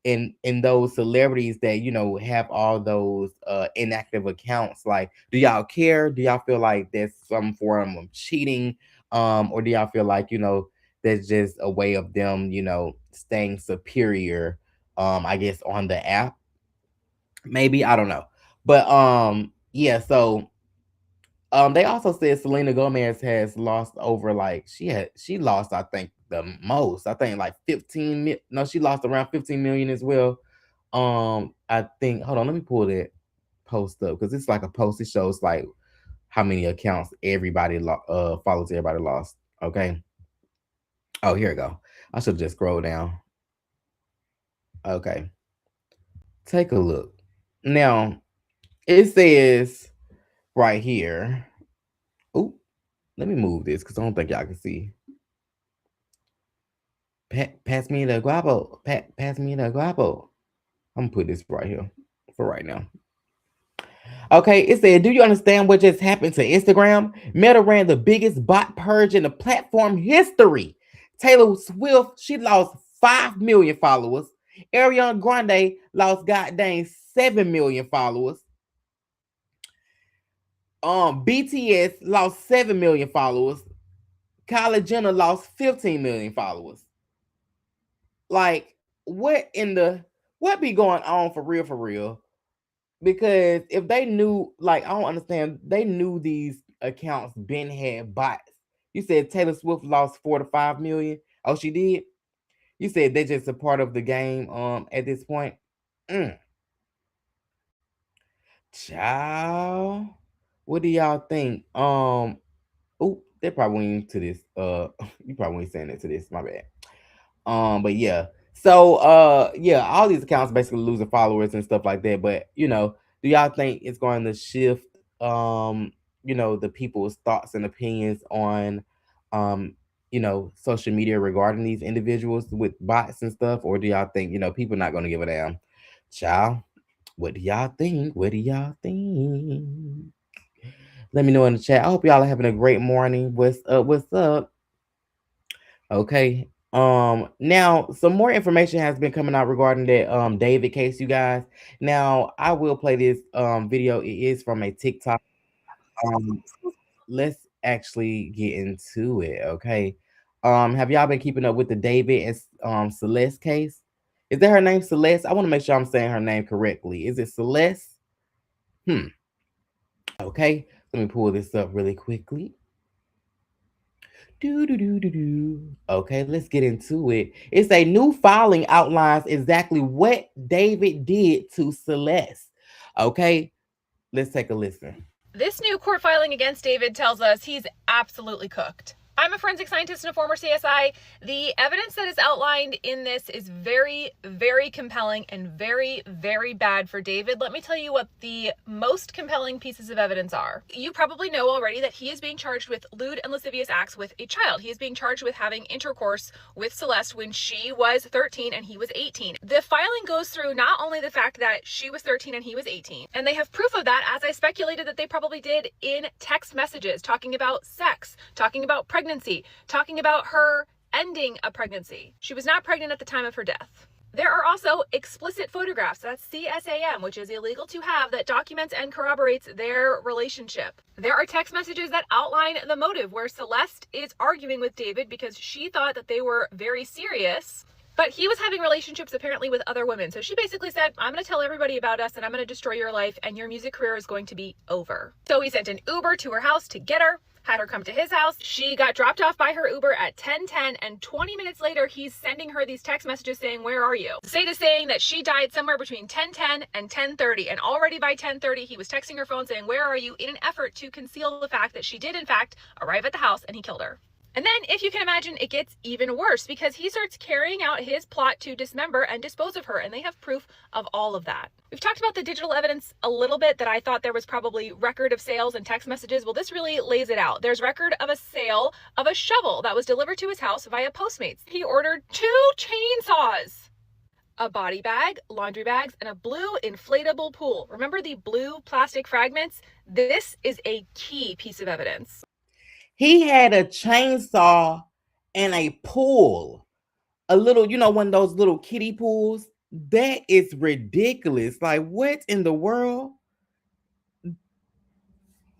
in those celebrities that, have all those inactive accounts? Like, do y'all care? Do y'all feel like there's some form of cheating? Or do y'all feel like, that's just a way of them, staying superior, I guess on the app? Maybe, I don't know. But yeah, so they also said Selena Gomez has lost over, like, she lost, I think, the most. I think like 15 no, she lost around 15 million as well. I think, hold on, let me pull that post up because it's like a post. It shows like how many accounts everybody follows, everybody lost. Okay. Oh, here we go. I should just scroll down. Okay. Take a look. Now, it says right here. Oh, let me move this because I don't think y'all can see. Pass me the guapo. Pass me the guapo. I'm gonna put this right here for right now. Okay, it said, do you understand what just happened to Instagram? Meta ran the biggest bot purge in the platform history. Taylor Swift, she lost 5 million followers. Ariana Grande lost goddamn 7 million followers. BTS lost 7 million followers. Kylie Jenner lost 15 million followers. Like, what be going on for real, for real? Because if they knew, like, I don't understand, they knew these accounts been had bots. You said Taylor Swift lost 4 to 5 million. Oh, she did? You said they just a part of the game at this point. Mm. Child. What do y'all think? Oh, they probably went into this. You probably ain't saying it to this, my bad. But yeah. So yeah, all these accounts basically losing followers and stuff like that. But do y'all think it's going to shift the people's thoughts and opinions on social media regarding these individuals with bots and stuff? Or do y'all think, people not gonna give a damn? Child, what do y'all think? What do y'all think? Let me know in the chat. I hope y'all are having a great morning. What's up? What's up? Okay. Now some more information has been coming out regarding that David case, you guys. Now I will play this video. It is from a TikTok. Um let's actually get into it, okay? Have y'all been keeping up with the David and Celeste case? Is that her name, Celeste? I want to make sure I'm saying her name correctly. Is it Celeste? Okay. Let me pull this up really quickly. Do do do do do. Okay, let's get into it. It's a new filing outlines exactly what David did to Celeste. Okay, let's take a listen. This new court filing against David tells us he's absolutely cooked. I'm a forensic scientist and a former CSI. The evidence that is outlined in this is very, very compelling and very, very bad for David. Let me tell you what the most compelling pieces of evidence are. You probably know already that he is being charged with lewd and lascivious acts with a child. He is being charged with having intercourse with Celeste when she was 13 and he was 18. The filing goes through not only the fact that she was 13 and he was 18, and they have proof of that, as I speculated that they probably did, in text messages talking about sex, talking about pregnancy, talking about her ending a pregnancy. She was not pregnant at the time of her death. There are also explicit photographs, that's CSAM, which is illegal to have, that documents and corroborates their relationship. There are text messages that outline the motive, where Celeste is arguing with David because she thought that they were very serious, but he was having relationships apparently with other women. So she basically said, I'm going to tell everybody about us and I'm going to destroy your life and your music career is going to be over. So he sent an Uber to her house to get her, had her come to his house. She got dropped off by her Uber at 10:10, and 20 minutes later, he's sending her these text messages saying, where are you? State is saying that she died somewhere between 10:10 and 10:30, and already by 10:30, he was texting her phone saying, where are you, in an effort to conceal the fact that she did, in fact, arrive at the house and he killed her. And then, if you can imagine, it gets even worse because he starts carrying out his plot to dismember and dispose of her, and they have proof of all of that. We've talked about the digital evidence a little bit, that I thought there was probably record of sales and text messages. Well, this really lays it out. There's record of a sale of a shovel that was delivered to his house via Postmates. He ordered 2 chainsaws, a body bag, laundry bags, and a blue inflatable pool. Remember the blue plastic fragments? This is a key piece of evidence. He had a chainsaw and a pool. A little, one of those little kiddie pools. That is ridiculous. Like, what in the world?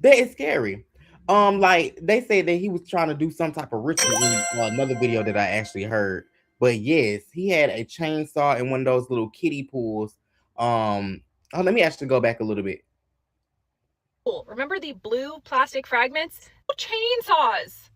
That is scary. Like they said that he was trying to do some type of ritual in another video that I actually heard. But yes, he had a chainsaw in one of those little kiddie pools. Oh, let me actually go back a little bit. Remember the blue plastic fragments? Chainsaws.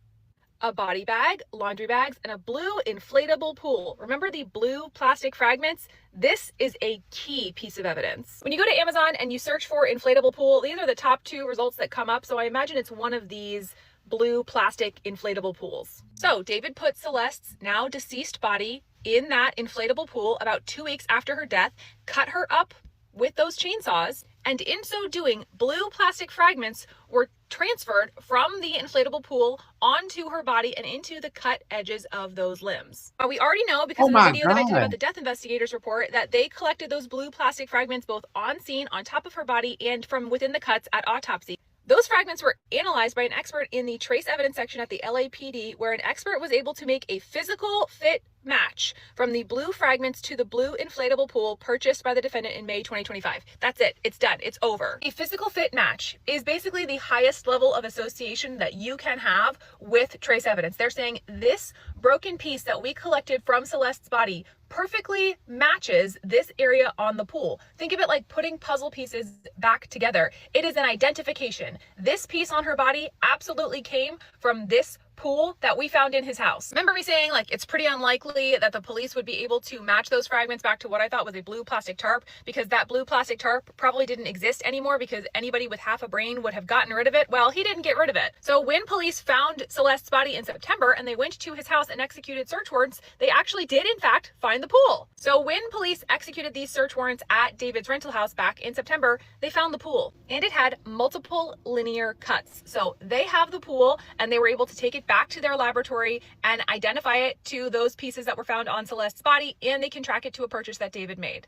A body bag, laundry bags, and a blue inflatable pool. Remember the blue plastic fragments? This is a key piece of evidence. When you go to Amazon and you search for inflatable pool, these are the top 2 results that come up. So I imagine it's one of these blue plastic inflatable pools. So David put Celeste's now deceased body in that inflatable pool about 2 weeks after her death, cut her up with those chainsaws, and in so doing, blue plastic fragments were transferred from the inflatable pool onto her body and into the cut edges of those limbs. Now, we already know because Oh of the my video that I did about god. the death investigators report that they collected those blue plastic fragments both on scene, on top of her body, and from within the cuts at autopsy. Those fragments were analyzed by an expert in the trace evidence section at the LAPD, where an expert was able to make a physical fit match from the blue fragments to the blue inflatable pool purchased by the defendant in May 2025. That's it. It's done. It's over. A physical fit match is basically the highest level of association that you can have with trace evidence. They're saying this broken piece that we collected from Celeste's body perfectly matches this area on the pool. Think of it like putting puzzle pieces back together. It is an identification. This piece on her body absolutely came from this pool that we found in his house. Remember me saying like it's pretty unlikely that the police would be able to match those fragments back to what I thought was a blue plastic tarp, because that blue plastic tarp probably didn't exist anymore because anybody with half a brain would have gotten rid of it. Well, he didn't get rid of it. So when police found Celeste's body in September and they went to his house and executed search warrants, they actually did in fact find the pool. So when police executed these search warrants at David's rental house back in September, they found the pool and it had multiple linear cuts. So they have the pool and they were able to take it back to their laboratory and identify it to those pieces that were found on Celeste's body, and they can track it to a purchase that David made.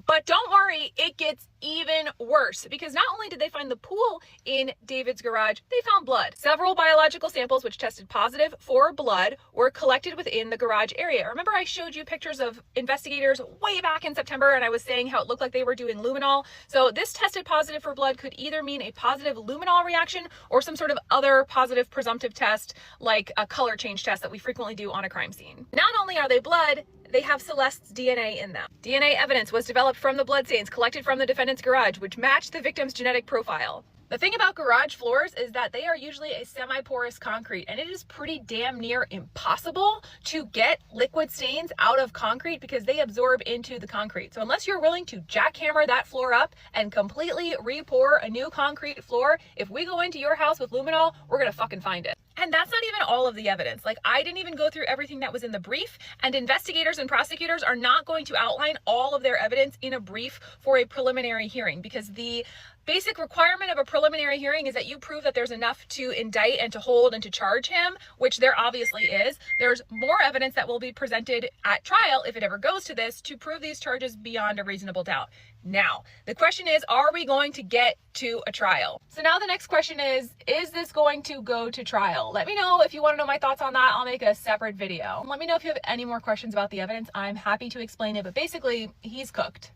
But don't worry, it gets even worse, because not only did they find the pool in David's garage, they found blood. Several biological samples which tested positive for blood were collected within the garage area. Remember I showed you pictures of investigators way back in September and I was saying how it looked like they were doing luminol? So this tested positive for blood could either mean a positive luminol reaction or some sort of other positive presumptive test like a color change test that we frequently do on a crime scene. Not only are they blood, they have Celeste's DNA in them. DNA evidence was developed from the bloodstains collected from the defendant's garage, which matched the victim's genetic profile. The thing about garage floors is that they are usually a semi-porous concrete, and it is pretty damn near impossible to get liquid stains out of concrete because they absorb into the concrete. So unless you're willing to jackhammer that floor up and completely re-pour a new concrete floor, if we go into your house with luminol, we're gonna fucking find it. And that's not even all of the evidence. Like, I didn't even go through everything that was in the brief, and investigators and prosecutors are not going to outline all of their evidence in a brief for a preliminary hearing, because the basic requirement of a preliminary hearing is that you prove that there's enough to indict and to hold and to charge him, which there obviously is. There's more evidence that will be presented at trial, if it ever goes to this, to prove these charges beyond a reasonable doubt. Now, the question is, are we going to get to a trial? So now the next question is this going to go to trial? Let me know if you want to know my thoughts on that. I'll make a separate video. Let me know if you have any more questions about the evidence. I'm happy to explain it, but basically, he's cooked.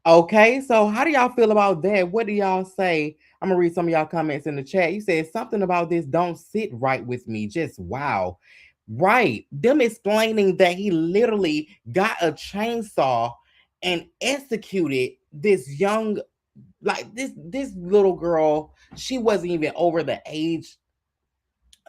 Okay, so how do y'all feel about that? What do y'all say? I'm gonna read some of y'all comments in the chat. You said something about this don't sit right with me. Just wow. Right. Them explaining that he literally got a chainsaw and executed this young, like this little girl. She wasn't even over the age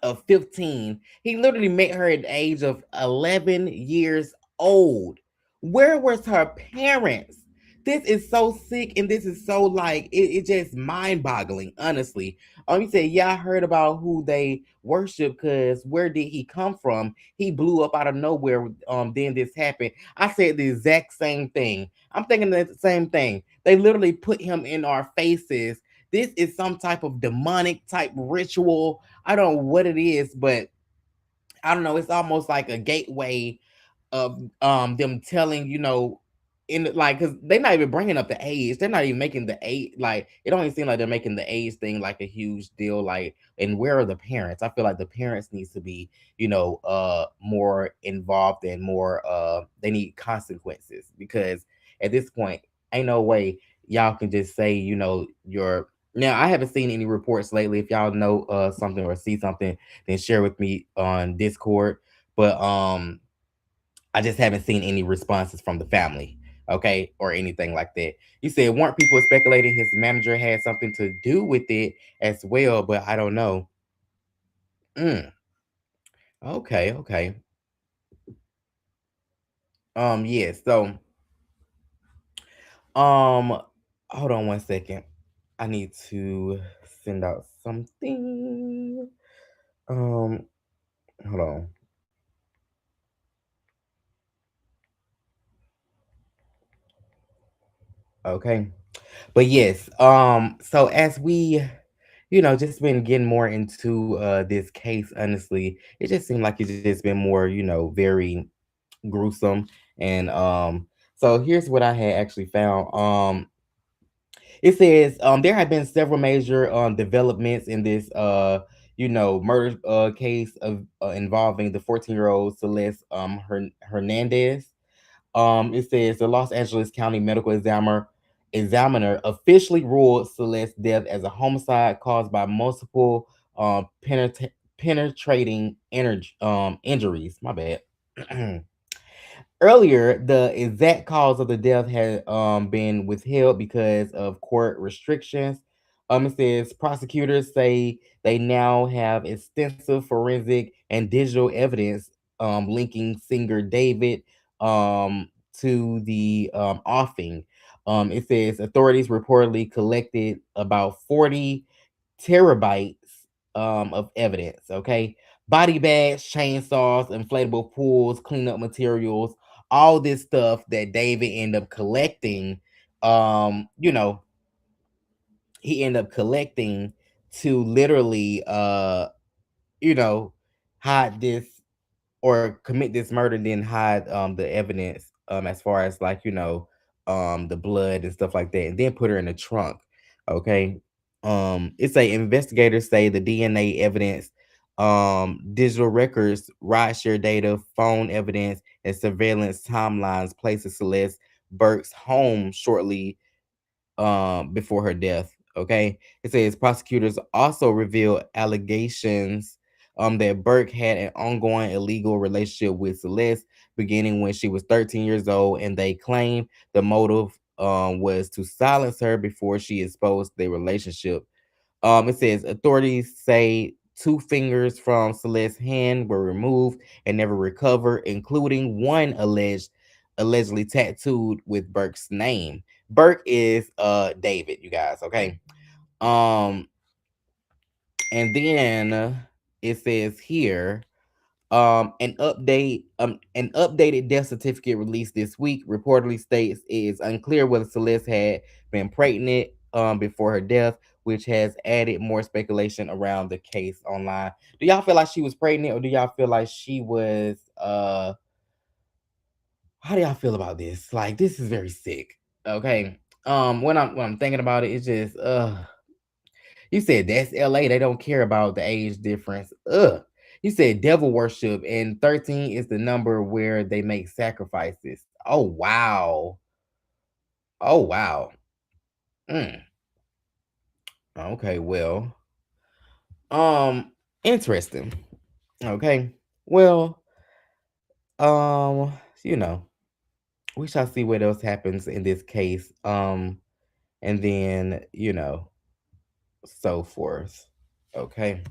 of 15. He literally met her at the age of 11 years old. Where was her parents? This is so sick, and this is so like it just mind-boggling, honestly. You said, yeah, I heard about who they worship, because where did he come from? He blew up out of nowhere. Then this happened. I said the exact same thing. I'm thinking the same thing. They literally put him in our faces. This is some type of demonic type ritual. I don't know what it is, but I don't know. It's almost like a gateway of them telling, in like, because they're not even bringing up the age. They're not even making the age, like, it don't even seem like they're making the age thing like a huge deal. Like, and where are the parents? I feel like the parents needs to be, more involved and more they need consequences, because at this point ain't no way y'all can just say, your Now, I haven't seen any reports lately. If y'all know something or see something, then share with me on Discord. But I just haven't seen any responses from the family, okay, or anything like that. You said weren't people speculating his manager had something to do with it as well, but I don't know. Mm, okay, okay. Yes. So, um, hold on one second. I need to send out something. Um, hold on. Okay. But yes, so as we, just been getting more into this case, honestly, it just seemed like it's just been more, very gruesome. And so here's what I had actually found. It says there have been several major developments in this murder case of involving the 14-year-old Celeste Hernandez. It says the Los Angeles County Medical Examiner officially ruled Celeste's death as a homicide caused by multiple penetrating injuries. My bad. Earlier, the exact cause of the death had been withheld because of court restrictions. It says prosecutors say they now have extensive forensic and digital evidence linking singer David to the offing. It says authorities reportedly collected about 40 terabytes of evidence. Okay, body bags, chainsaws, inflatable pools, cleanup materials, all this stuff that David ended up collecting. Um, you know, he ended up collecting to literally, you know, hide this or commit this murder, then hide the evidence as far as like the blood and stuff like that, and then put her in the trunk. Okay. It's a investigators say the DNA evidence, digital records, rideshare data, phone evidence, and surveillance timelines places Celeste Burke's home shortly before her death. Okay. It says prosecutors also revealed allegations that Burke had an ongoing illegal relationship with Celeste beginning when she was 13 years old, and they claim the motive was to silence her before she exposed their relationship. It says authorities say two fingers from Celeste's hand were removed and never recovered, including one allegedly tattooed with Burke's name. Burke is David, you guys, okay? Um, and then it says here an updated death certificate released this week reportedly states it is unclear whether Celeste had been pregnant before her death, which has added more speculation around the case online. Do y'all feel like she was pregnant, or do y'all feel like she was how do y'all feel about this? Like, this is very sick. Okay. When I'm thinking about it, it's just you said that's LA. They don't care about the age difference. Ugh. You said devil worship, and 13 is the number where they make sacrifices. Oh wow. Oh wow. Mm. Okay, well. Um, interesting. Okay. Well, um, you know, we shall see what else happens in this case. And then, so forth. Okay.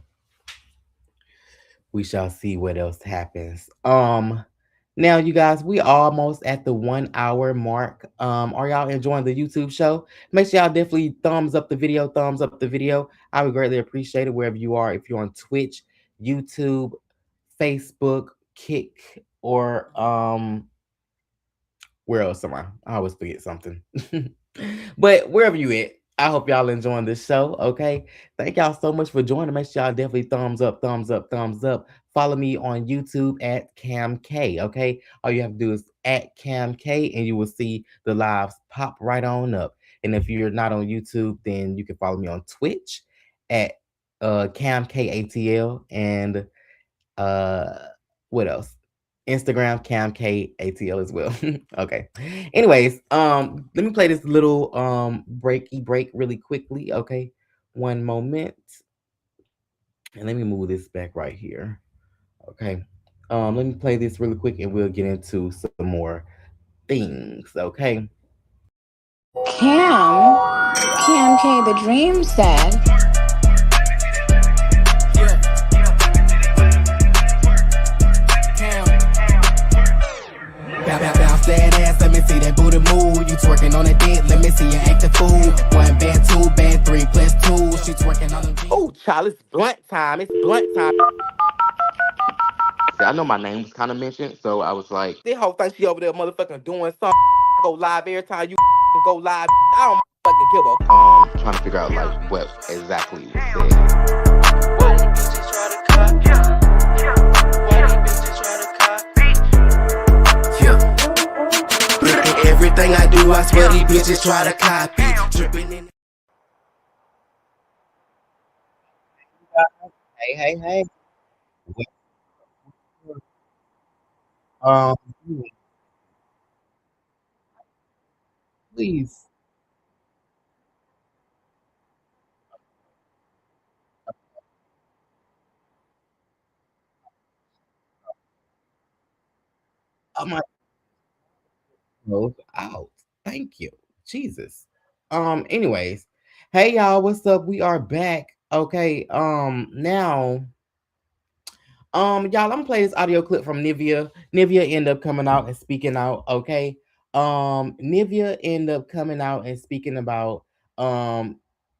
We shall see what else happens. Now you guys, we almost at the 1 hour mark. Are y'all enjoying the YouTube show? Make sure y'all definitely thumbs up the video. I would greatly appreciate it wherever you are. If you're on Twitch, YouTube, Facebook, Kick, or where else am I? I always forget something. But wherever you at, I hope y'all enjoying this show. Okay. Thank y'all so much for joining. Make sure y'all definitely thumbs up, thumbs up, thumbs up. Follow me on YouTube at Cam K. Okay. All you have to do is at Cam K, and you will see the lives pop right on up. And if you're not on YouTube, then you can follow me on Twitch at Cam K ATL, and uh, what else? Instagram Cam K ATL as well. Okay. Anyways, let me play this little break really quickly. Okay. one moment, and let me move this back right here. Okay. Let me play this really quick, and we'll get into some more things. Okay. Cam K the Dream said. Bounce that ass, let me see that booty move. You twerking on a dick, let me see you act a fool. One bad, two bad, three plus two. She twerking on the. Oh, child, it's blunt time. It's blunt time. I know my name was kind of mentioned, so I was like, this whole thing she over there motherfucking doing something. Go live every time you go live. I don't fucking give a. Trying to figure out like what exactly was said. Why these bitches try to copy? Why these bitches try to copy? Yeah. Look at everything I do, I swear these bitches try to copy. Dripping in. Hey, hey, hey. Um, please. My nose out. Thank you, Jesus. Anyways, hey y'all, what's up? We are back. Okay. Now. Y'all, I'm gonna play this audio clip from Nivea. Nivea ended up coming out and speaking out. Okay. Nivea ended up coming out and speaking about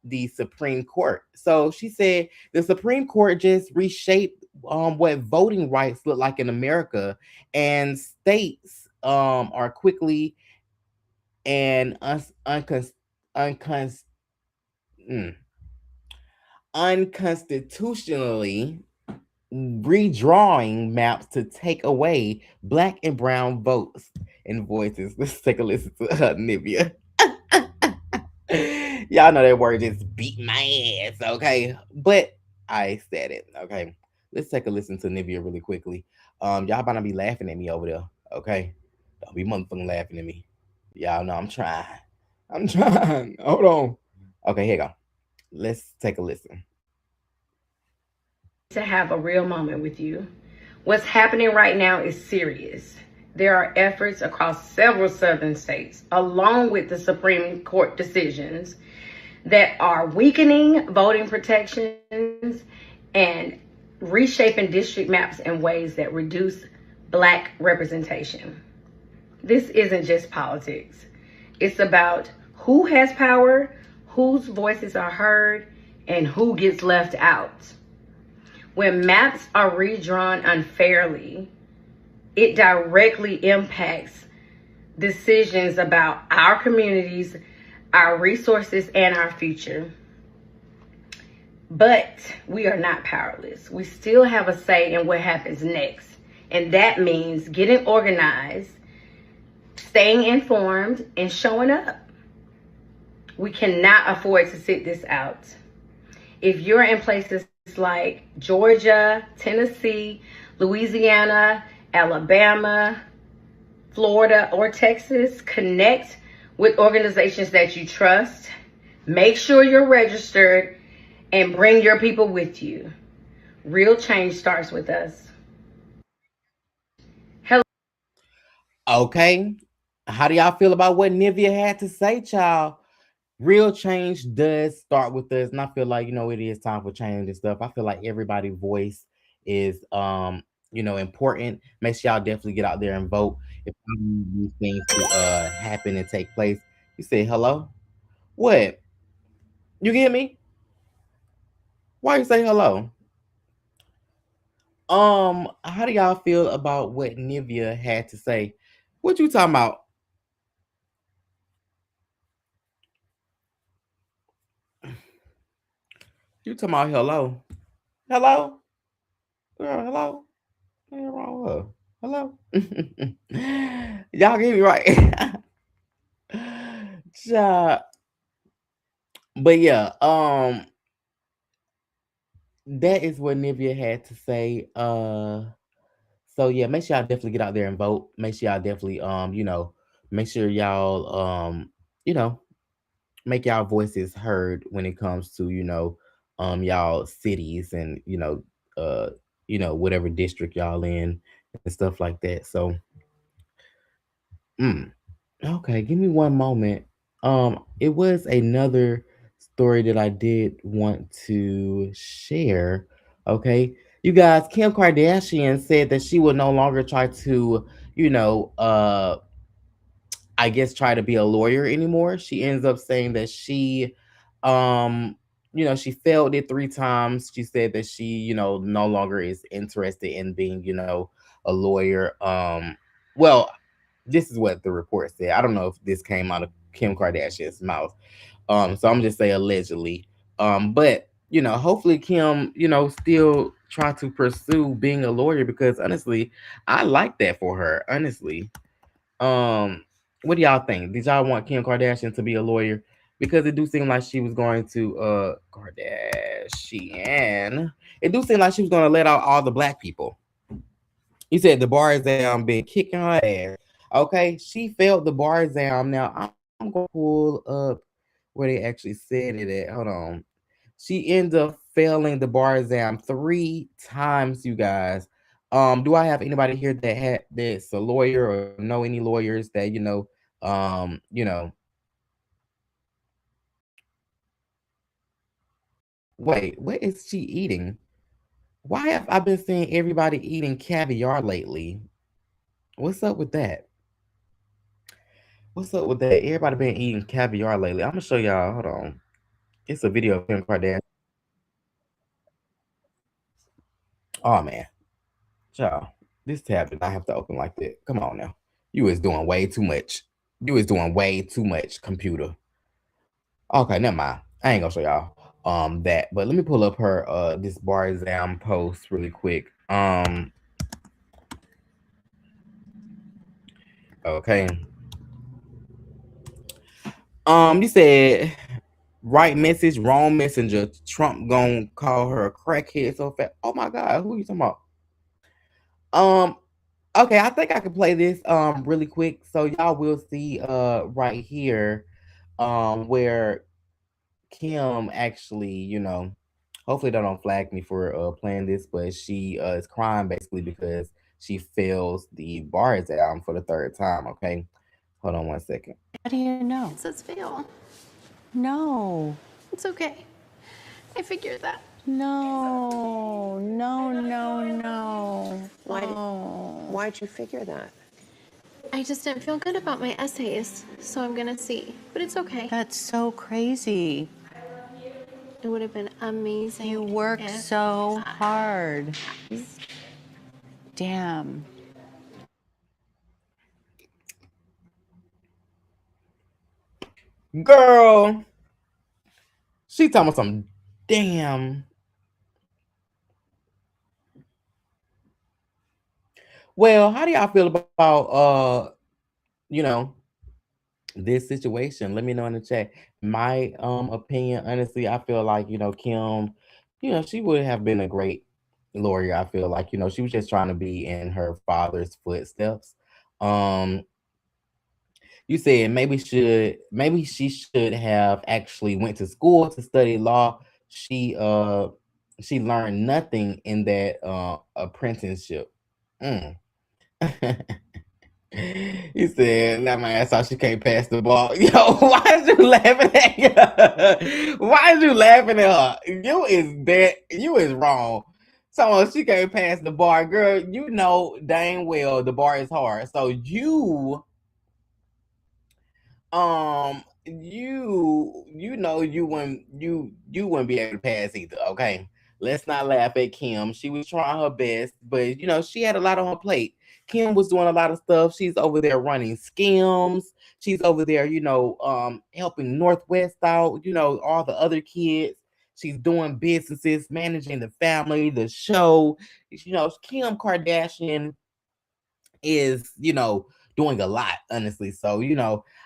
the Supreme Court. So she said the Supreme Court just reshaped what voting rights look like in America, and states are quickly and uncons- mm, unconstitutionally redrawing maps to take away black and brown votes and voices. Let's take a listen to Nivea. Y'all know that word just beat my ass, okay? But I said it, okay? Let's take a listen to Nivea really quickly. Y'all about to be laughing at me over there, okay? Don't be motherfucking laughing at me. Y'all know I'm trying. I'm trying. Hold on. Okay, here you go. Let's take a listen. To have a real moment with you. What's happening right now is serious. There are efforts across several southern states, along with the Supreme Court decisions, that are weakening voting protections and reshaping district maps in ways that reduce black representation. This isn't just politics. It's about who has power, whose voices are heard, and who gets left out. When maps are redrawn unfairly, it directly impacts decisions about our communities, our resources, and our future. But we are not powerless. We still have a say in what happens next. And that means getting organized, staying informed, and showing up. We cannot afford to sit this out. If you're in places like Georgia, Tennessee, Louisiana, Alabama, Florida, or Texas, connect with organizations that you trust. Make sure you're registered and bring your people with you. Real change starts with us. Hello. Okay. How do y'all feel about what Nivea had to say, child? Real change does start with us, and I feel like it is time for change and stuff. I feel like everybody's voice is important. Make sure y'all definitely get out there and vote if you need these things to happen and take place. You say hello? What? You get me? Why you say hello? How do y'all feel about what Nivea had to say? What you talking about? You talking about hello? Hello? Girl, hello? What's wrong with her? Hello? Y'all get me right. Ja- but yeah, that is what Nivea had to say. So yeah, make sure y'all definitely get out there and vote. Make sure y'all definitely make sure y'all you know, make y'all voices heard when it comes to y'all cities and uh whatever district y'all in and stuff like that. So mm, okay, give me one moment. It was another story that I did want to share. Okay, you guys, Kim Kardashian said that she will no longer try to you know I guess try to be a lawyer anymore. She ends up saying that um, she failed it 3 times. She said that she, no longer is interested in being, a lawyer. Well, this is what the report said. I don't know if this came out of Kim Kardashian's mouth. So I'm just saying allegedly. But hopefully Kim, still try to pursue being a lawyer because honestly, I like that for her. Honestly, um, what do y'all think? Did y'all want Kim Kardashian to be a lawyer? Because it do seem like she was going to Kardashian. It do seem like she was going to let out all the black people. You said the bar exam been kicking her ass. Okay, she failed the bar exam. Now I'm gonna pull up where they actually said it at. Hold on. She ended up failing the bar exam 3 times, you guys. Do I have anybody here that's a lawyer or know any lawyers that um, you know, wait, what is she eating? Why have I been seeing everybody eating caviar lately? What's up with that? What's up with that? Everybody been eating caviar lately. I'm gonna show y'all. Hold on. It's a video of Kim Kardashian. Oh man, y'all. This tab did not have to open like that. Come on now. You is doing way too much. You is doing way too much, computer. Okay, never mind. I ain't gonna show y'all that. But let me pull up her this bar exam post really quick. Okay. You said right message, wrong messenger. Trump gonna call her a crackhead so fast. Oh my god, who you talking about? Um, okay, I think I can play this really quick so y'all will see right here where Kim actually, hopefully they don't flag me for playing this, but she is crying basically because she fails the bar exam for the third time. Okay, hold on one second. How do you know? It says fail. No. It's okay. I figured that. No. No, no, no. Why'd you figure that? I just didn't feel good about my essays, so I'm gonna see. But it's okay. That's so crazy. It would have been amazing. You worked if so I hard. passed. Damn. Girl, she talking about some damn. Well, how do y'all feel about you know, this situation? Let me know in the chat. My opinion, honestly, I feel like, Kim, she would have been a great lawyer. I feel like, she was just trying to be in her father's footsteps. Um, you said maybe she should have actually went to school to study law. She uh she learned nothing in that apprenticeship. Mm. He said, "Now my ass out. She can't pass the ball." Yo, why is you laughing at her? Why is you laughing at her? You is wrong. So she can't pass the bar, girl. You know dang well the bar is hard. So you wouldn't be able to pass either. Okay, let's not laugh at Kim. She was trying her best, but she had a lot on her plate. Kim was doing a lot of stuff. She's over there running schemes. She's over there, helping Northwest out. All the other kids. She's doing businesses, managing the family, the show. Kim Kardashian is doing a lot, honestly. So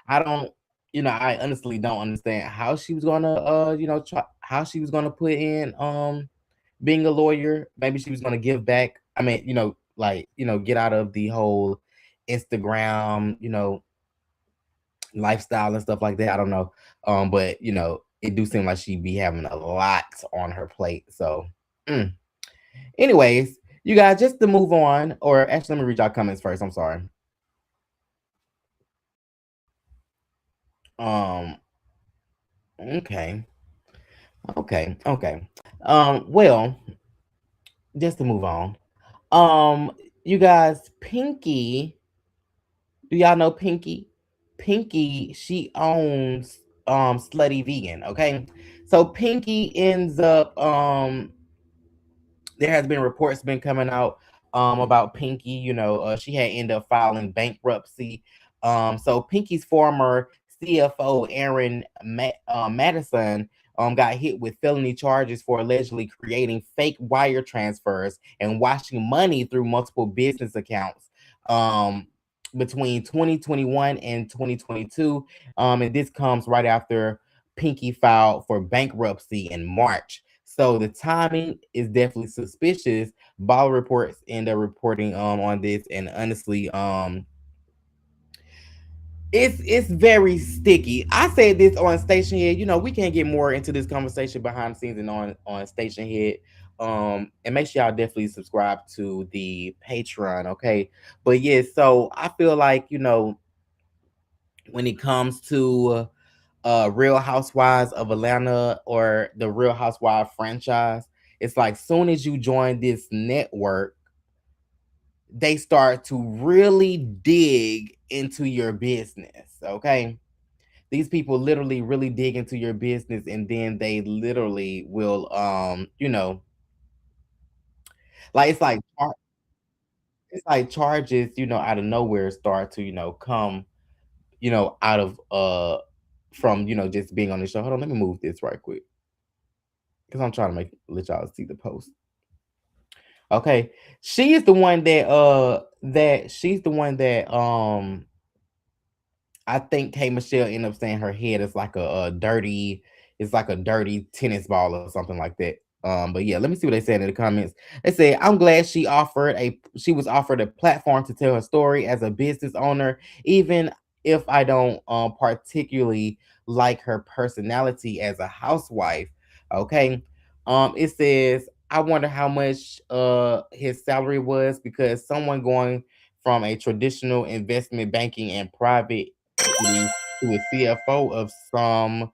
I don't I honestly don't understand how she was gonna try how she was gonna put in being a lawyer. Maybe she was gonna give back. I mean, like get out of the whole Instagram lifestyle and stuff like that. I don't know. But it do seem like she be having a lot on her plate. So mm. Anyways, you guys, just to move on, or actually let me read y'all comments first. I'm sorry. Um, okay. Okay. Well, just to move on. Um, you guys, Pinky, do y'all know Pinky? Pinky, she owns Slutty Vegan, okay? So Pinky ends up there has been reports been coming out about Pinky. She had ended up filing bankruptcy. So Pinky's former CFO Aaron Madison got hit with felony charges for allegedly creating fake wire transfers and washing money through multiple business accounts. Between 2021 and 2022, and this comes right after Pinky filed for bankruptcy in March. So the timing is definitely suspicious. Ball reports end up reporting on this, and honestly, it's very sticky. I said this on Stationhead. We can't get more into this conversation behind the scenes and on Stationhead. And make sure y'all definitely subscribe to the Patreon, okay? But yeah, so I feel like when it comes to Real Housewives of Atlanta or the Real Housewives franchise, it's like soon as you join this network, they start to really dig into your business. Okay. These people literally really dig into your business, and then they literally will like it's like charges, out of nowhere start to, come, out of from just being on the show. Hold on, let me move this right quick. Because I'm trying to let y'all see the post. Okay. She is the one that she's the one that I think K Michelle ended up saying her head is like a dirty, it's like a dirty tennis ball or something like that. But yeah, let me see what they said in the comments. They say, I'm glad she was offered a platform to tell her story as a business owner, even if I don't particularly like her personality as a housewife. Okay. It says, I wonder how much his salary was, because someone going from a traditional investment banking and private equity to a CFO of some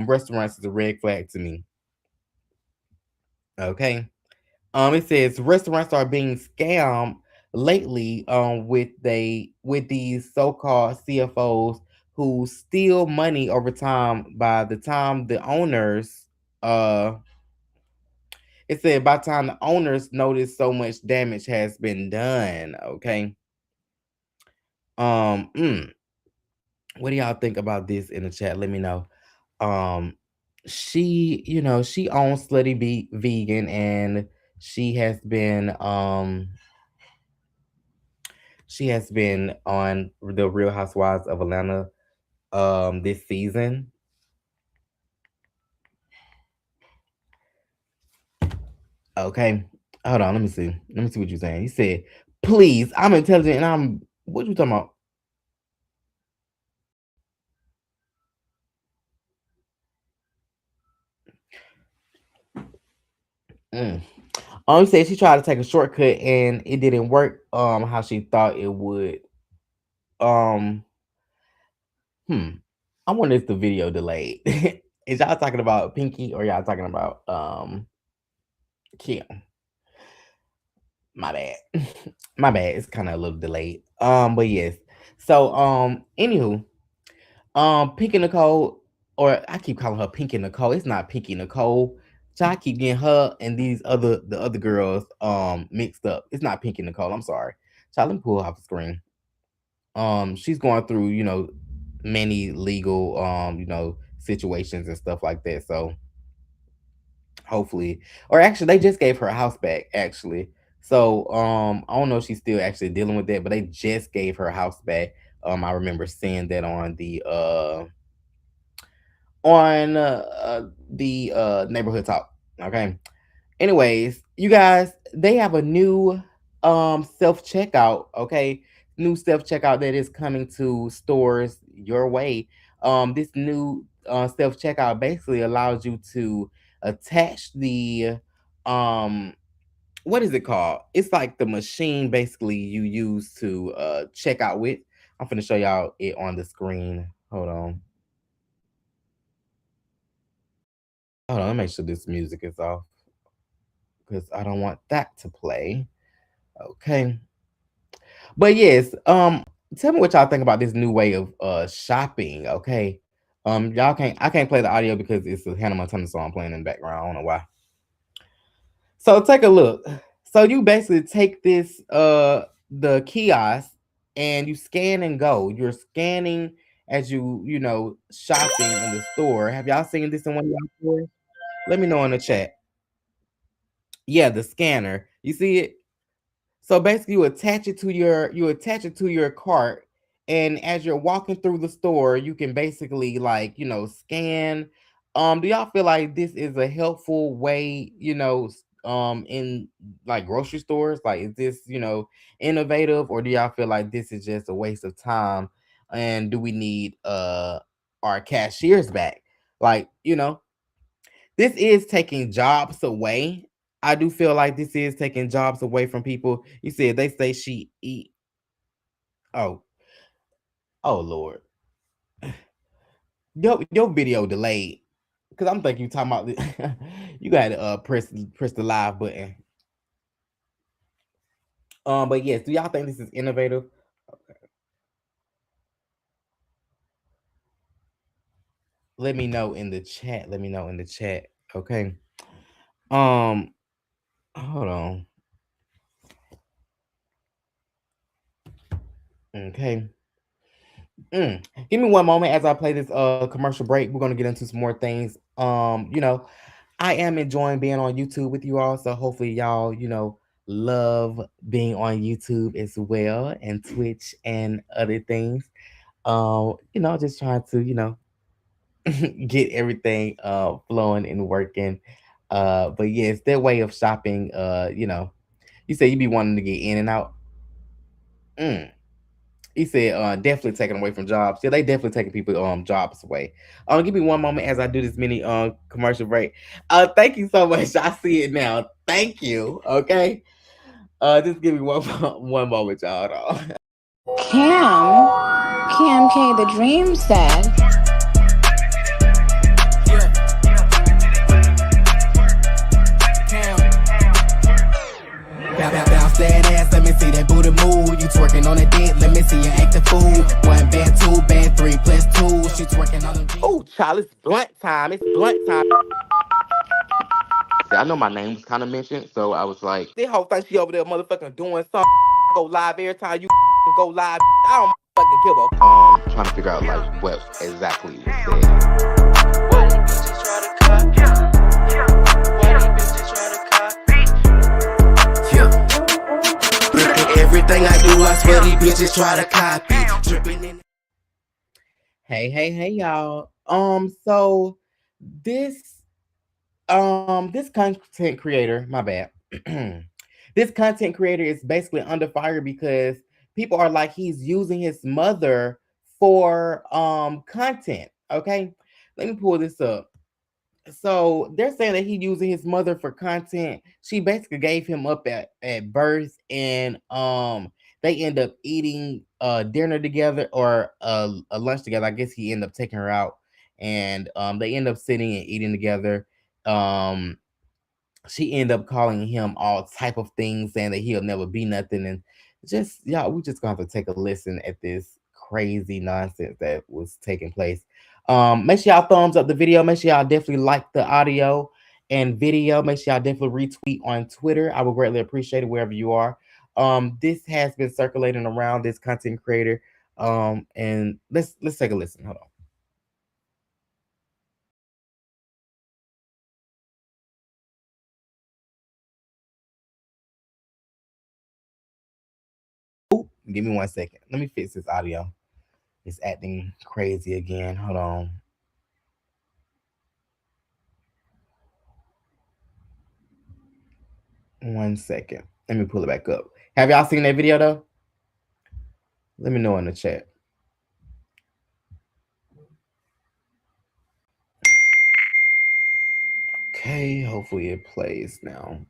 restaurants is a red flag to me. Okay. It says restaurants are being scammed lately with these so-called CFOs who steal money over time. By the time the owners it said by the time the owners notice, so much damage has been done. Okay. Um mm, what do y'all think about this in the chat? Let me know. Um she owns Slutty Vegan, and she has been on the Real Housewives of Atlanta this season. Okay. Hold on, let me see. Let me see what you're saying. He said, please, I'm intelligent and I'm what you talking about? Mm. He said she tried to take a shortcut and it didn't work how she thought it would. Um hmm. I wonder if the video delayed. Is y'all talking about Pinky or y'all talking about Kim? My bad. My bad. It's kind of a little delayed. But yes. So anywho, Pinky Nicole, or I keep calling her Pinky Nicole. It's not Pinky Nicole. So I keep getting her and the other girls mixed up. It's not Pinky Nicole. I'm sorry. So let me pull her off the screen. She's going through, many legal situations and stuff like that. So hopefully, or actually they just gave her a house back actually. So I don't know if she's still actually dealing with that, but they just gave her a house back. I remember seeing that on the neighborhood talk. Okay. Anyways, you guys, they have a new self checkout. Okay. new self checkout that is coming to stores your way. This new self checkout basically allows you to attach the um what is it called? It's like the machine basically you use to check out with. I'm gonna show y'all it on the screen. Hold on. Hold on, let me make sure this music is off because I don't want that to play. Okay. But yes, tell me what y'all think about this new way of shopping, okay? Y'all can't I can't play the audio because it's a Hannah Montana song playing in the background. I don't know why. So take a look. So you basically take this the kiosk and you scan and go. You're scanning as you shopping in the store. Have y'all seen this in one of y'all stores? Let me know in the chat. Yeah, the scanner. You see it? So basically you attach it to your cart, and as you're walking through the store, you can basically scan. Do y'all feel like this is a helpful way, in like grocery stores? Like is this innovative, or do y'all feel like this is just a waste of time? And do we need our cashiers back? This is taking jobs away. I do feel like this is taking jobs away from people. You said they say she eat. Oh, oh Lord, your video delayed because I'm thinking you talking about you got to press the live button. But yes, do y'all think this is innovative? Let me know in the chat. Let me know in the chat. Okay. Um, hold on. Okay. Give me one moment as I play this commercial break. We're gonna get into some more things. I am enjoying being on YouTube with you all, so hopefully y'all love being on YouTube as well and Twitch and other things. Just trying to get everything flowing and working. But yes, their way of shopping, you say you be wanting to get in and out. Mm. He said, definitely taking away from jobs. Yeah, they definitely taking people jobs away. Give me one moment as I do this mini commercial break. Thank you so much. I see it now. Thank you. Okay. Just give me one one moment, y'all. Hold on. Cam K the Dream said. Bounce that ass, let me see that booty move. You twerking on the dick, let me see you act the fool. One bad, two bad, three plus two. She twerking on the. Oh, child, it's blunt time. It's blunt time. I know my name was kind of mentioned, so I was like, this whole thing she over there motherfucking doing something. Go live every time you go live. I don't fucking give a. Trying to figure out like what exactly was said. Why these bitches try to copy? Why these bitches try to copy? Everything I do, I swear these bitches try to copy. Dripping in. Hey, y'all. So this this content creator, my bad. This content creator is basically under fire because people are like he's using his mother for content. Okay, let me pull this up. So they're saying that he using his mother for content. She basically gave him up at birth, and they end up eating dinner together or a lunch together. I guess he ended up taking her out, and they end up sitting and eating together. Um, she ended up calling him all type of things, saying that he'll never be nothing, and just y'all, we just gonna have to take a listen at this crazy nonsense that was taking place. Make sure y'all thumbs up the video. Make sure y'all definitely like the audio and video. Make sure y'all definitely retweet on Twitter. I would greatly appreciate it wherever you are. This has been circulating around this content creator. And let's take a listen. Hold on. Give me one second. Let me fix this audio. It's acting crazy again. Hold on. One second. Let me pull it back up. Have y'all seen that video though? Let me know in the chat. Okay, hopefully it plays now.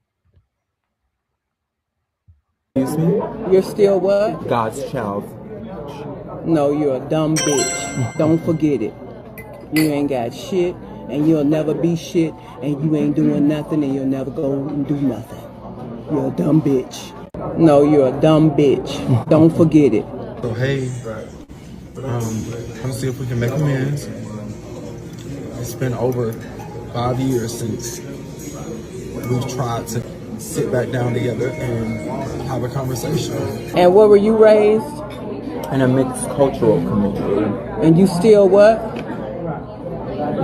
Excuse me? You're still what? God's child. No, you're a dumb bitch. Don't forget it. You ain't got shit, and you'll never be shit, and you ain't doing nothing, and you'll never go and do nothing. You're a dumb bitch. No, you're a dumb bitch. Don't forget it. So hey, let's see if we can make amends. It's been over 5 years since we've tried to sit back down together and have a conversation. And where were you raised? In a mixed cultural community. And you still what?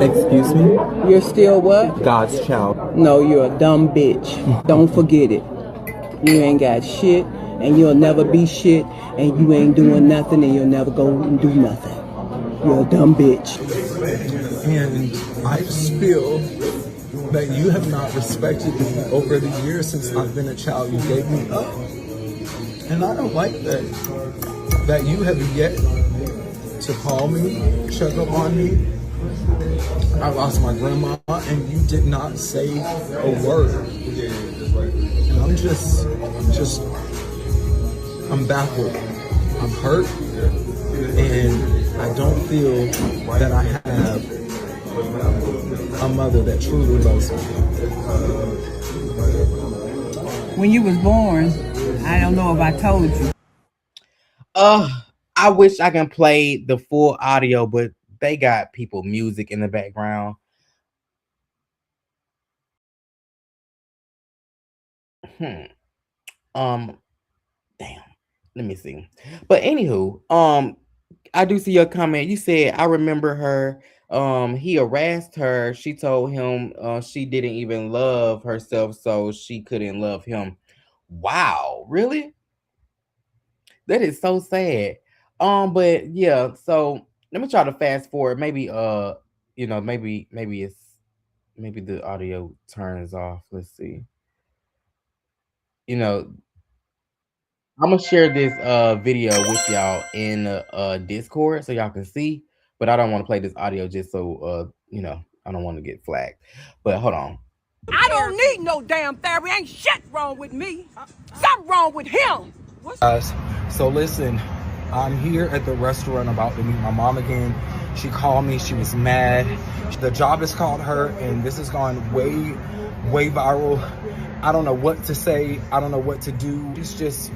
Excuse me? You're still what? God's child. No, you're a dumb bitch. Don't forget it. You ain't got shit, and you'll never be shit, and you ain't doing nothing, and you'll never go and do nothing. You're a dumb bitch. And I just feel that you have not respected me over the years since I've been a child. You gave me up. And I don't like that you have yet to call me, check up on me. I lost my grandma and you did not say a word. And I'm baffled. I'm hurt. And I don't feel that I have a mother that truly loves me. When you was born, I don't know if I told you. I wish I can play the full audio, but they got people music in the background. Damn. Let me see. But anywho, I do see your comment. You said I remember her. He harassed her. She told him she didn't even love herself, so she couldn't love him. Wow, really? That is so sad. But yeah, so let me try to fast forward. Maybe maybe the audio turns off. Let's see. I'm gonna share this video with y'all in Discord so y'all can see, but I don't want to play this audio just so I don't want to get flagged. But hold on. I don't need no damn therapy. Ain't shit wrong with me. Something wrong with him. Guys, so listen, I'm here at the restaurant about to meet my mom again. She called me, she was mad. The job has called her and this has gone way viral. I don't know what to say. I don't know what to do. She's just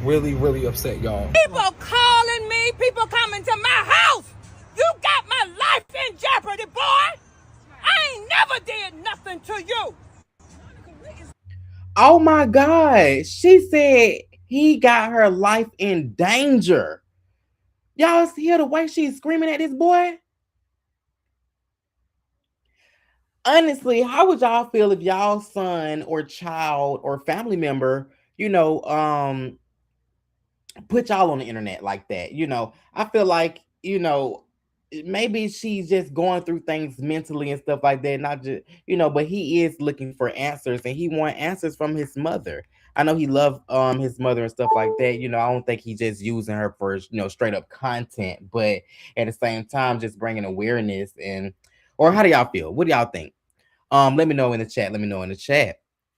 really upset, y'all. People calling me, people coming to my house. You got my life in jeopardy, boy. I ain't never did nothing to you. Oh my God. She said he got her life in danger. Y'all hear the way she's screaming at this boy? Honestly, how would y'all feel if y'all son or child or family member, put y'all on the internet like that? I feel like, maybe she's just going through things mentally and stuff like that. Not just, but he is looking for answers and he wants answers from his mother. I know he loved his mother and stuff like that. I don't think he's just using her for, straight up content, but at the same time, just bringing awareness or how do y'all feel? What do y'all think? Let me know in the chat.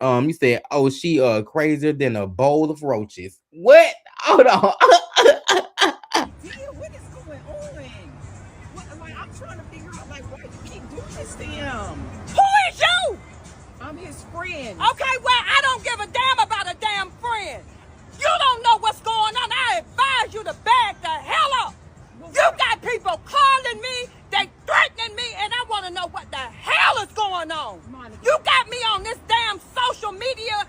You said, oh, she crazier than a bowl of roaches. What? Hold on. What is going on? I'm trying to figure out, why you keep doing this to him? Who is you? I'm his friend. Okay, well, I don't give a damn about a damn friend. You don't know what's going on. I advise you to back the hell up. You got people calling me, they threatening me, and I want to know what the hell is going on. Monica. You got me on this damn social media.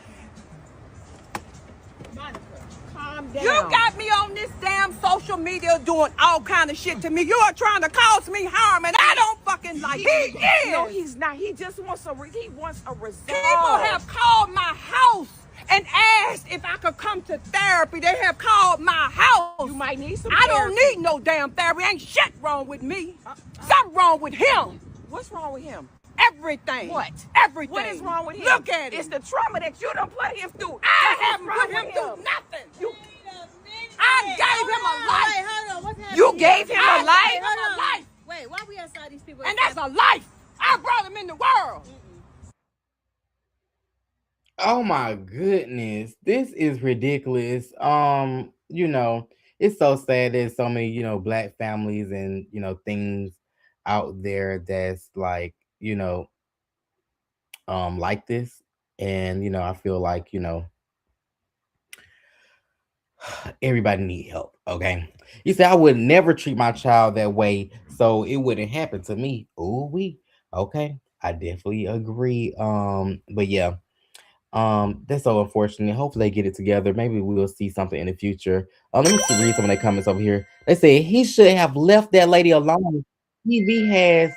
Monica, calm down. You got me on this damn social media doing all kind of shit to me. You are trying to cause me harm, and I don't fucking like it. He is. No, he's not. He just wants a result. People have called my house and asked if I could come to therapy. They have called my house. You might need some therapy. I don't need no damn therapy. Ain't shit wrong with me. Something wrong with him. What's wrong with him? Everything. What? Everything. What is wrong with him? Look at it. It's the trauma that you done put him through. I haven't put him through nothing. I gave him a life gave him a life. Wait, why we outside these people? And that's a life. I brought him in the world. Oh my goodness, this is ridiculous. It's so sad there's so many, black families and, things out there that's like this. And, I feel like, everybody need help. Okay. You say I would never treat my child that way, so it wouldn't happen to me. Ooh, we okay. I definitely agree. But yeah, that's so unfortunate. Hopefully they get it together. Maybe we will see something in the future. Let me read some of the comments over here. They say he should have left that lady alone. TV has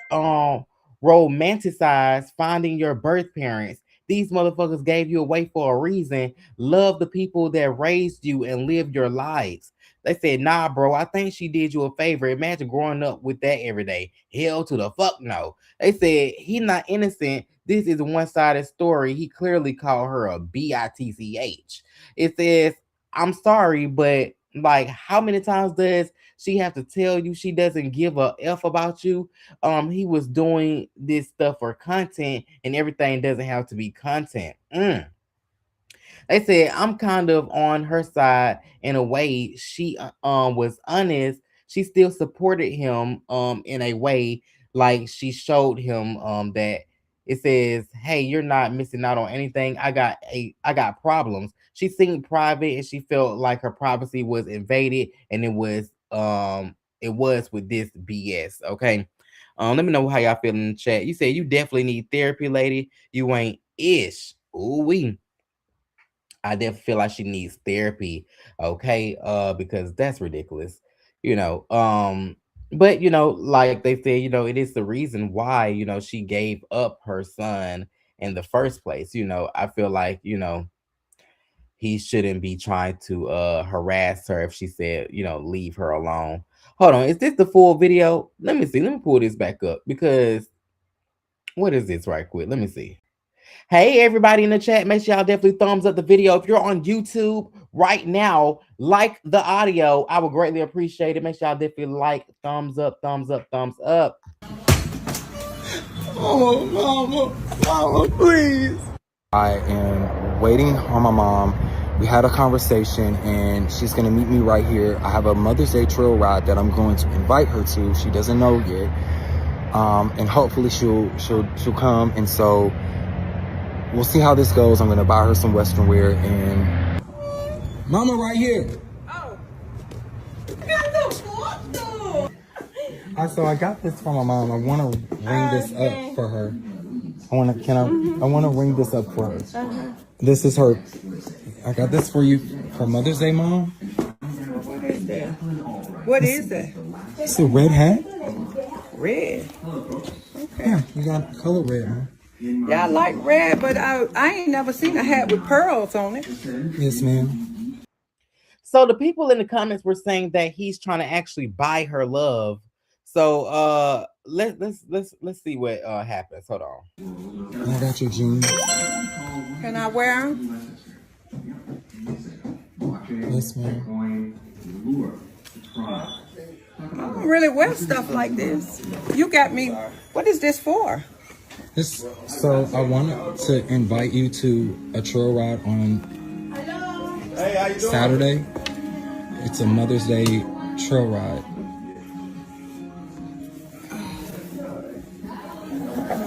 romanticized finding your birth parents. These motherfuckers gave you away for a reason. Love the people that raised you and live your lives. They said, nah, bro, I think she did you a favor. Imagine growing up with that every day. Hell to the fuck no. They said he not innocent. This is a one-sided story. He clearly called her a bitch. It says, I'm sorry, but like how many times does she have to tell you she doesn't give a F about you? He was doing this stuff for content and everything doesn't have to be content. They said I'm kind of on her side in a way. She was honest. She still supported him in a way, like she showed him that it says, "Hey, you're not missing out on anything. I got problems." She seemed private and she felt like her privacy was invaded, and it was with this BS. Okay. Let me know how y'all feel in the chat. You said you definitely need therapy, lady. You ain't ish. Ooh wee. I definitely feel like she needs therapy, okay? Because that's ridiculous, you know. But like they said, it is the reason why she gave up her son in the first place. I feel like he shouldn't be trying to harass her if she said leave her alone. Hold on, is this the full video? Let me see. Let me pull this back up because what is this right quick? Let me see. Hey, everybody in the chat, make sure y'all definitely thumbs up the video. If you're on YouTube right now, like the audio. I would greatly appreciate it. Make sure y'all definitely like, thumbs up, thumbs up, thumbs up. Oh, mama, please. I am waiting on my mom. We had a conversation and she's gonna meet me right here. I have a Mother's Day trail ride that I'm going to invite her to. She doesn't know yet. And hopefully she'll come. And so we'll see how this goes. I'm gonna buy her some Western wear and Mama right here. Oh. Get the fuck though. So I got this for my mom. I want to ring this up for her. I want to ring this up for her. This is her. I got this for you for Mother's Day, Mom. What is that? What is that? It's a red hat. Red. Okay. Yeah, you got color red, huh? Yeah, I like red, but I ain't never seen a hat with pearls on it. Yes, ma'am. So the people in the comments were saying that he's trying to actually buy her love. So let's see what happens. Hold on. I got your jeans. Can I wear them? Yes, ma'am. I don't really wear stuff like this. You got me. What is this for? So I wanted to invite you to a trail ride on Saturday. It's a Mother's Day trail ride.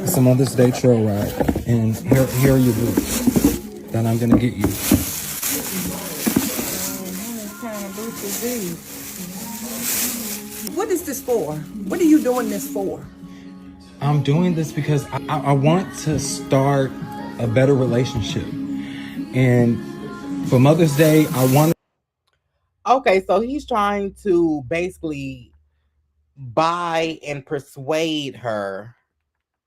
It's a Mother's Day trail ride, and here are your boots that I'm gonna get you. What kind of boots is these? What is this for? What are you doing this for? I'm doing this because I want to start a better relationship, and for Mother's Day, I want. Okay, so he's trying to basically buy and persuade her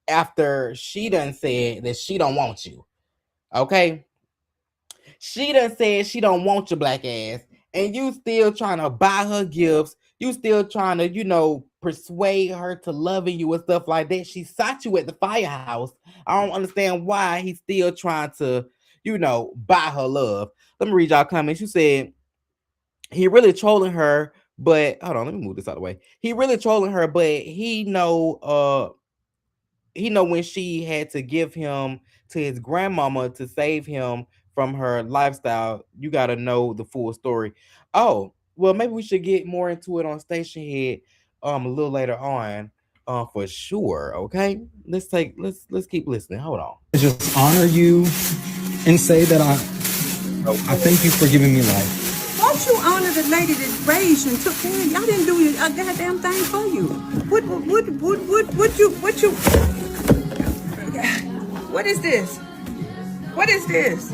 after she done said that she don't want you. Okay? She done said she don't want your black ass. And you still trying to buy her gifts. You still trying to, persuade her to loving you and stuff like that. She sought you at the firehouse. I don't understand why he's still trying to, buy her love. Let me read y'all comments. You said he really trolling her But hold on, let me move this out of the way. He really trolling her, but he know when she had to give him to his grandmama to save him from her lifestyle. You got to know the full story. Oh, well, maybe we should get more into it on Station Head a little later on, for sure. Okay, let's keep listening. Hold on. Just honor you and say that I thank you for giving me life. Won't you honor the lady that raised you and took care of you? I didn't do a goddamn thing for you. What is this? What is this?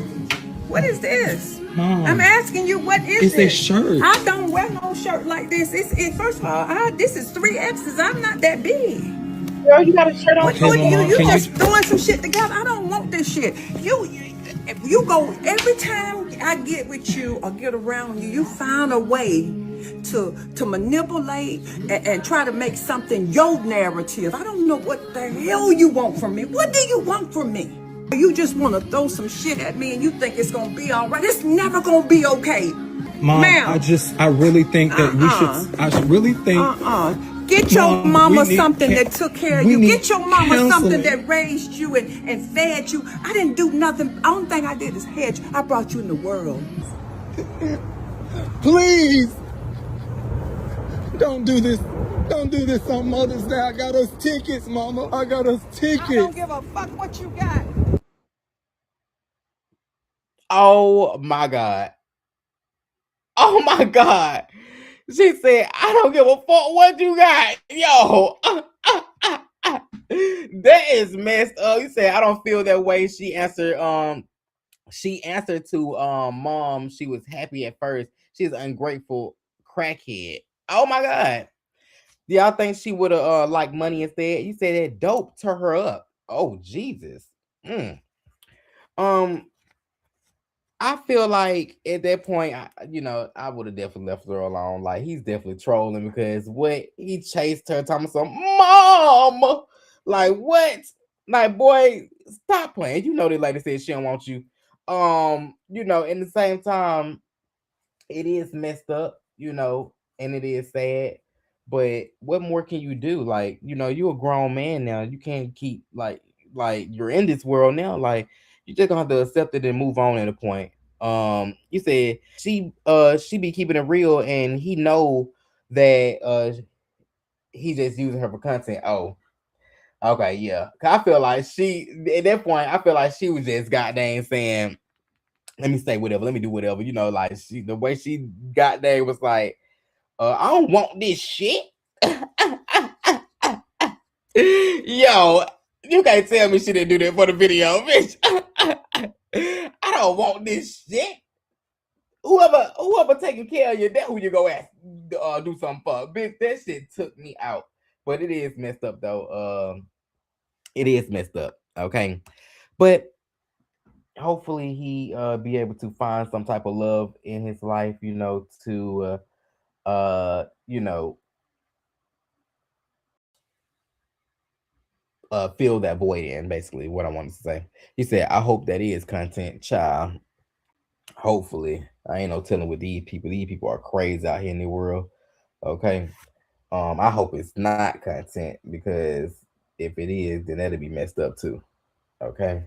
What is this? Mom, I'm asking you, what is it's a this? shirt. I don't wear no shirt like this. First of all, this is 3X's. I'm not that big. Girl, you got a shirt on. What Okay, well, Mom, you can just you- throwing some shit together. I don't want this shit. You go every time I get with you or get around you, you find a way to manipulate and try to make something your narrative. I don't know what the hell you want from me. What do you want from me? You just want to throw some shit at me and you think it's gonna be all right. It's never gonna be okay. Mom, Ma'am. I really think that we should. I really think. Get your Mom, mama we need something ca- that took care of we you. need Get your mama something counseling. that raised you and fed you. I didn't do nothing. The only thing I did is hedge. I brought you in the world. Please, don't do this. Don't do this on Mother's Day. I got us tickets, Mama. I got us tickets. I don't give a fuck what you got. Oh my god. Oh my god. She said, I don't give a fuck what you got. Yo. That is messed up. You said I don't feel that way. She answered to mom. She was happy at first. She's an ungrateful crackhead. Oh my god. Do y'all think she would have liked money instead? You said that dope tore her up. Oh Jesus. Mm. Um, I feel like at that point, I would have definitely left her alone. Like he's definitely trolling because what he chased her, talking some mom, like what? Like boy, stop playing. You know that lady said she don't want you. In the same time, it is messed up, and it is sad. But what more can you do? Like, you're a grown man now. You can't keep like you're in this world now. Like, you just gonna have to accept it and move on at a point. You said she be keeping it real, and he know that he just using her for content. Oh, okay, yeah. 'Cause I feel like she at that point, I feel like she was just goddamn saying, let me say whatever, let me do whatever, like the way she got there was like, I don't want this shit. Yo, you can't tell me she didn't do that for the video, bitch. I don't want this shit. Whoever taking care of you, that who you go ask do something for. Bitch, that shit took me out. But it is messed up though. It is messed up. Okay. But hopefully he be able to find some type of love in his life, to fill that void in, basically what I wanted to say. He said, I hope that is content, child. Hopefully. I ain't no telling with these people. These people are crazy out here in the world. Okay. I hope it's not content, because if it is, then that'll be messed up too. Okay.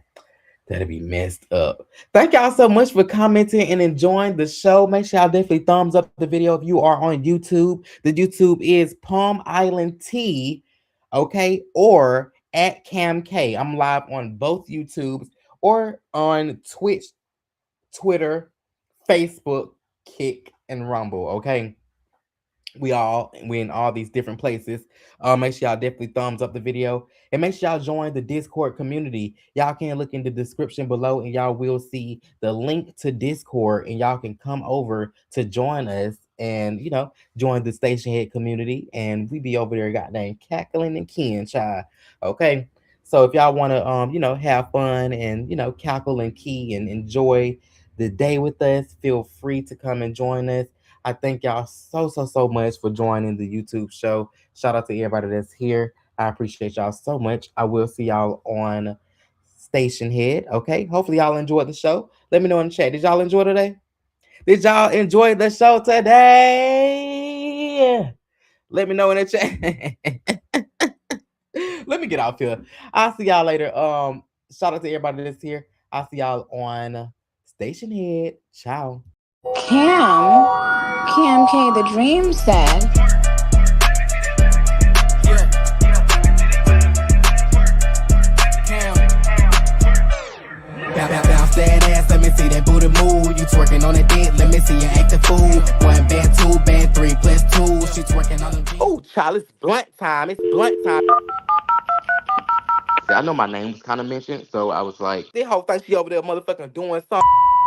That'd be messed up. Thank y'all so much for commenting and enjoying the show. Make sure y'all definitely thumbs up the video if you are on YouTube. The YouTube is Palm Island Tea, okay, or at Cam K. I'm live on both YouTubes or on Twitch, Twitter, Facebook, Kick, and Rumble, okay? We in all these different places. Make sure y'all definitely thumbs up the video, and make sure y'all join the Discord community. Y'all can look in the description below, and y'all will see the link to Discord, and y'all can come over to join us and join the Stationhead community, and we be over there goddamn cackling and keying, child. Okay. So if y'all want to have fun and cackle and key and enjoy the day with us, feel free to come and join us. I thank y'all so much for joining the YouTube show. Shout out to everybody that's here. I appreciate y'all so much. I will see y'all on Stationhead. Okay. Hopefully y'all enjoyed the show. Let me know in the chat. Did y'all enjoy today? Did y'all enjoy the show today? in. Let me know in the chat. Let me get off here. I'll see y'all later. Shout out to everybody that's here. I'll see y'all on Stationhead. Ciao. Kim K, the dream said. Bounce that ass, let me see that booty move. You twerking on the dick, let me see you act a fool. 1 band, 2 band, 3 plus 2. She twerking on them. Oh, child, it's blunt time. It's blunt time. I know my name was kind of mentioned, so I was like, this whole thing she over there motherfucking doing something.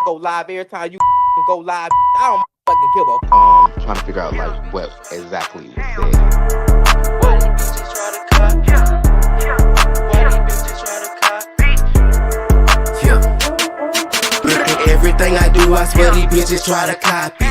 Go live every time you go live. I don't fucking give a trying to figure out like what exactly was said. Why these bitches try to copy? Why these bitches try to copy? Yeah. Everything I do, I swear these bitches try to copy.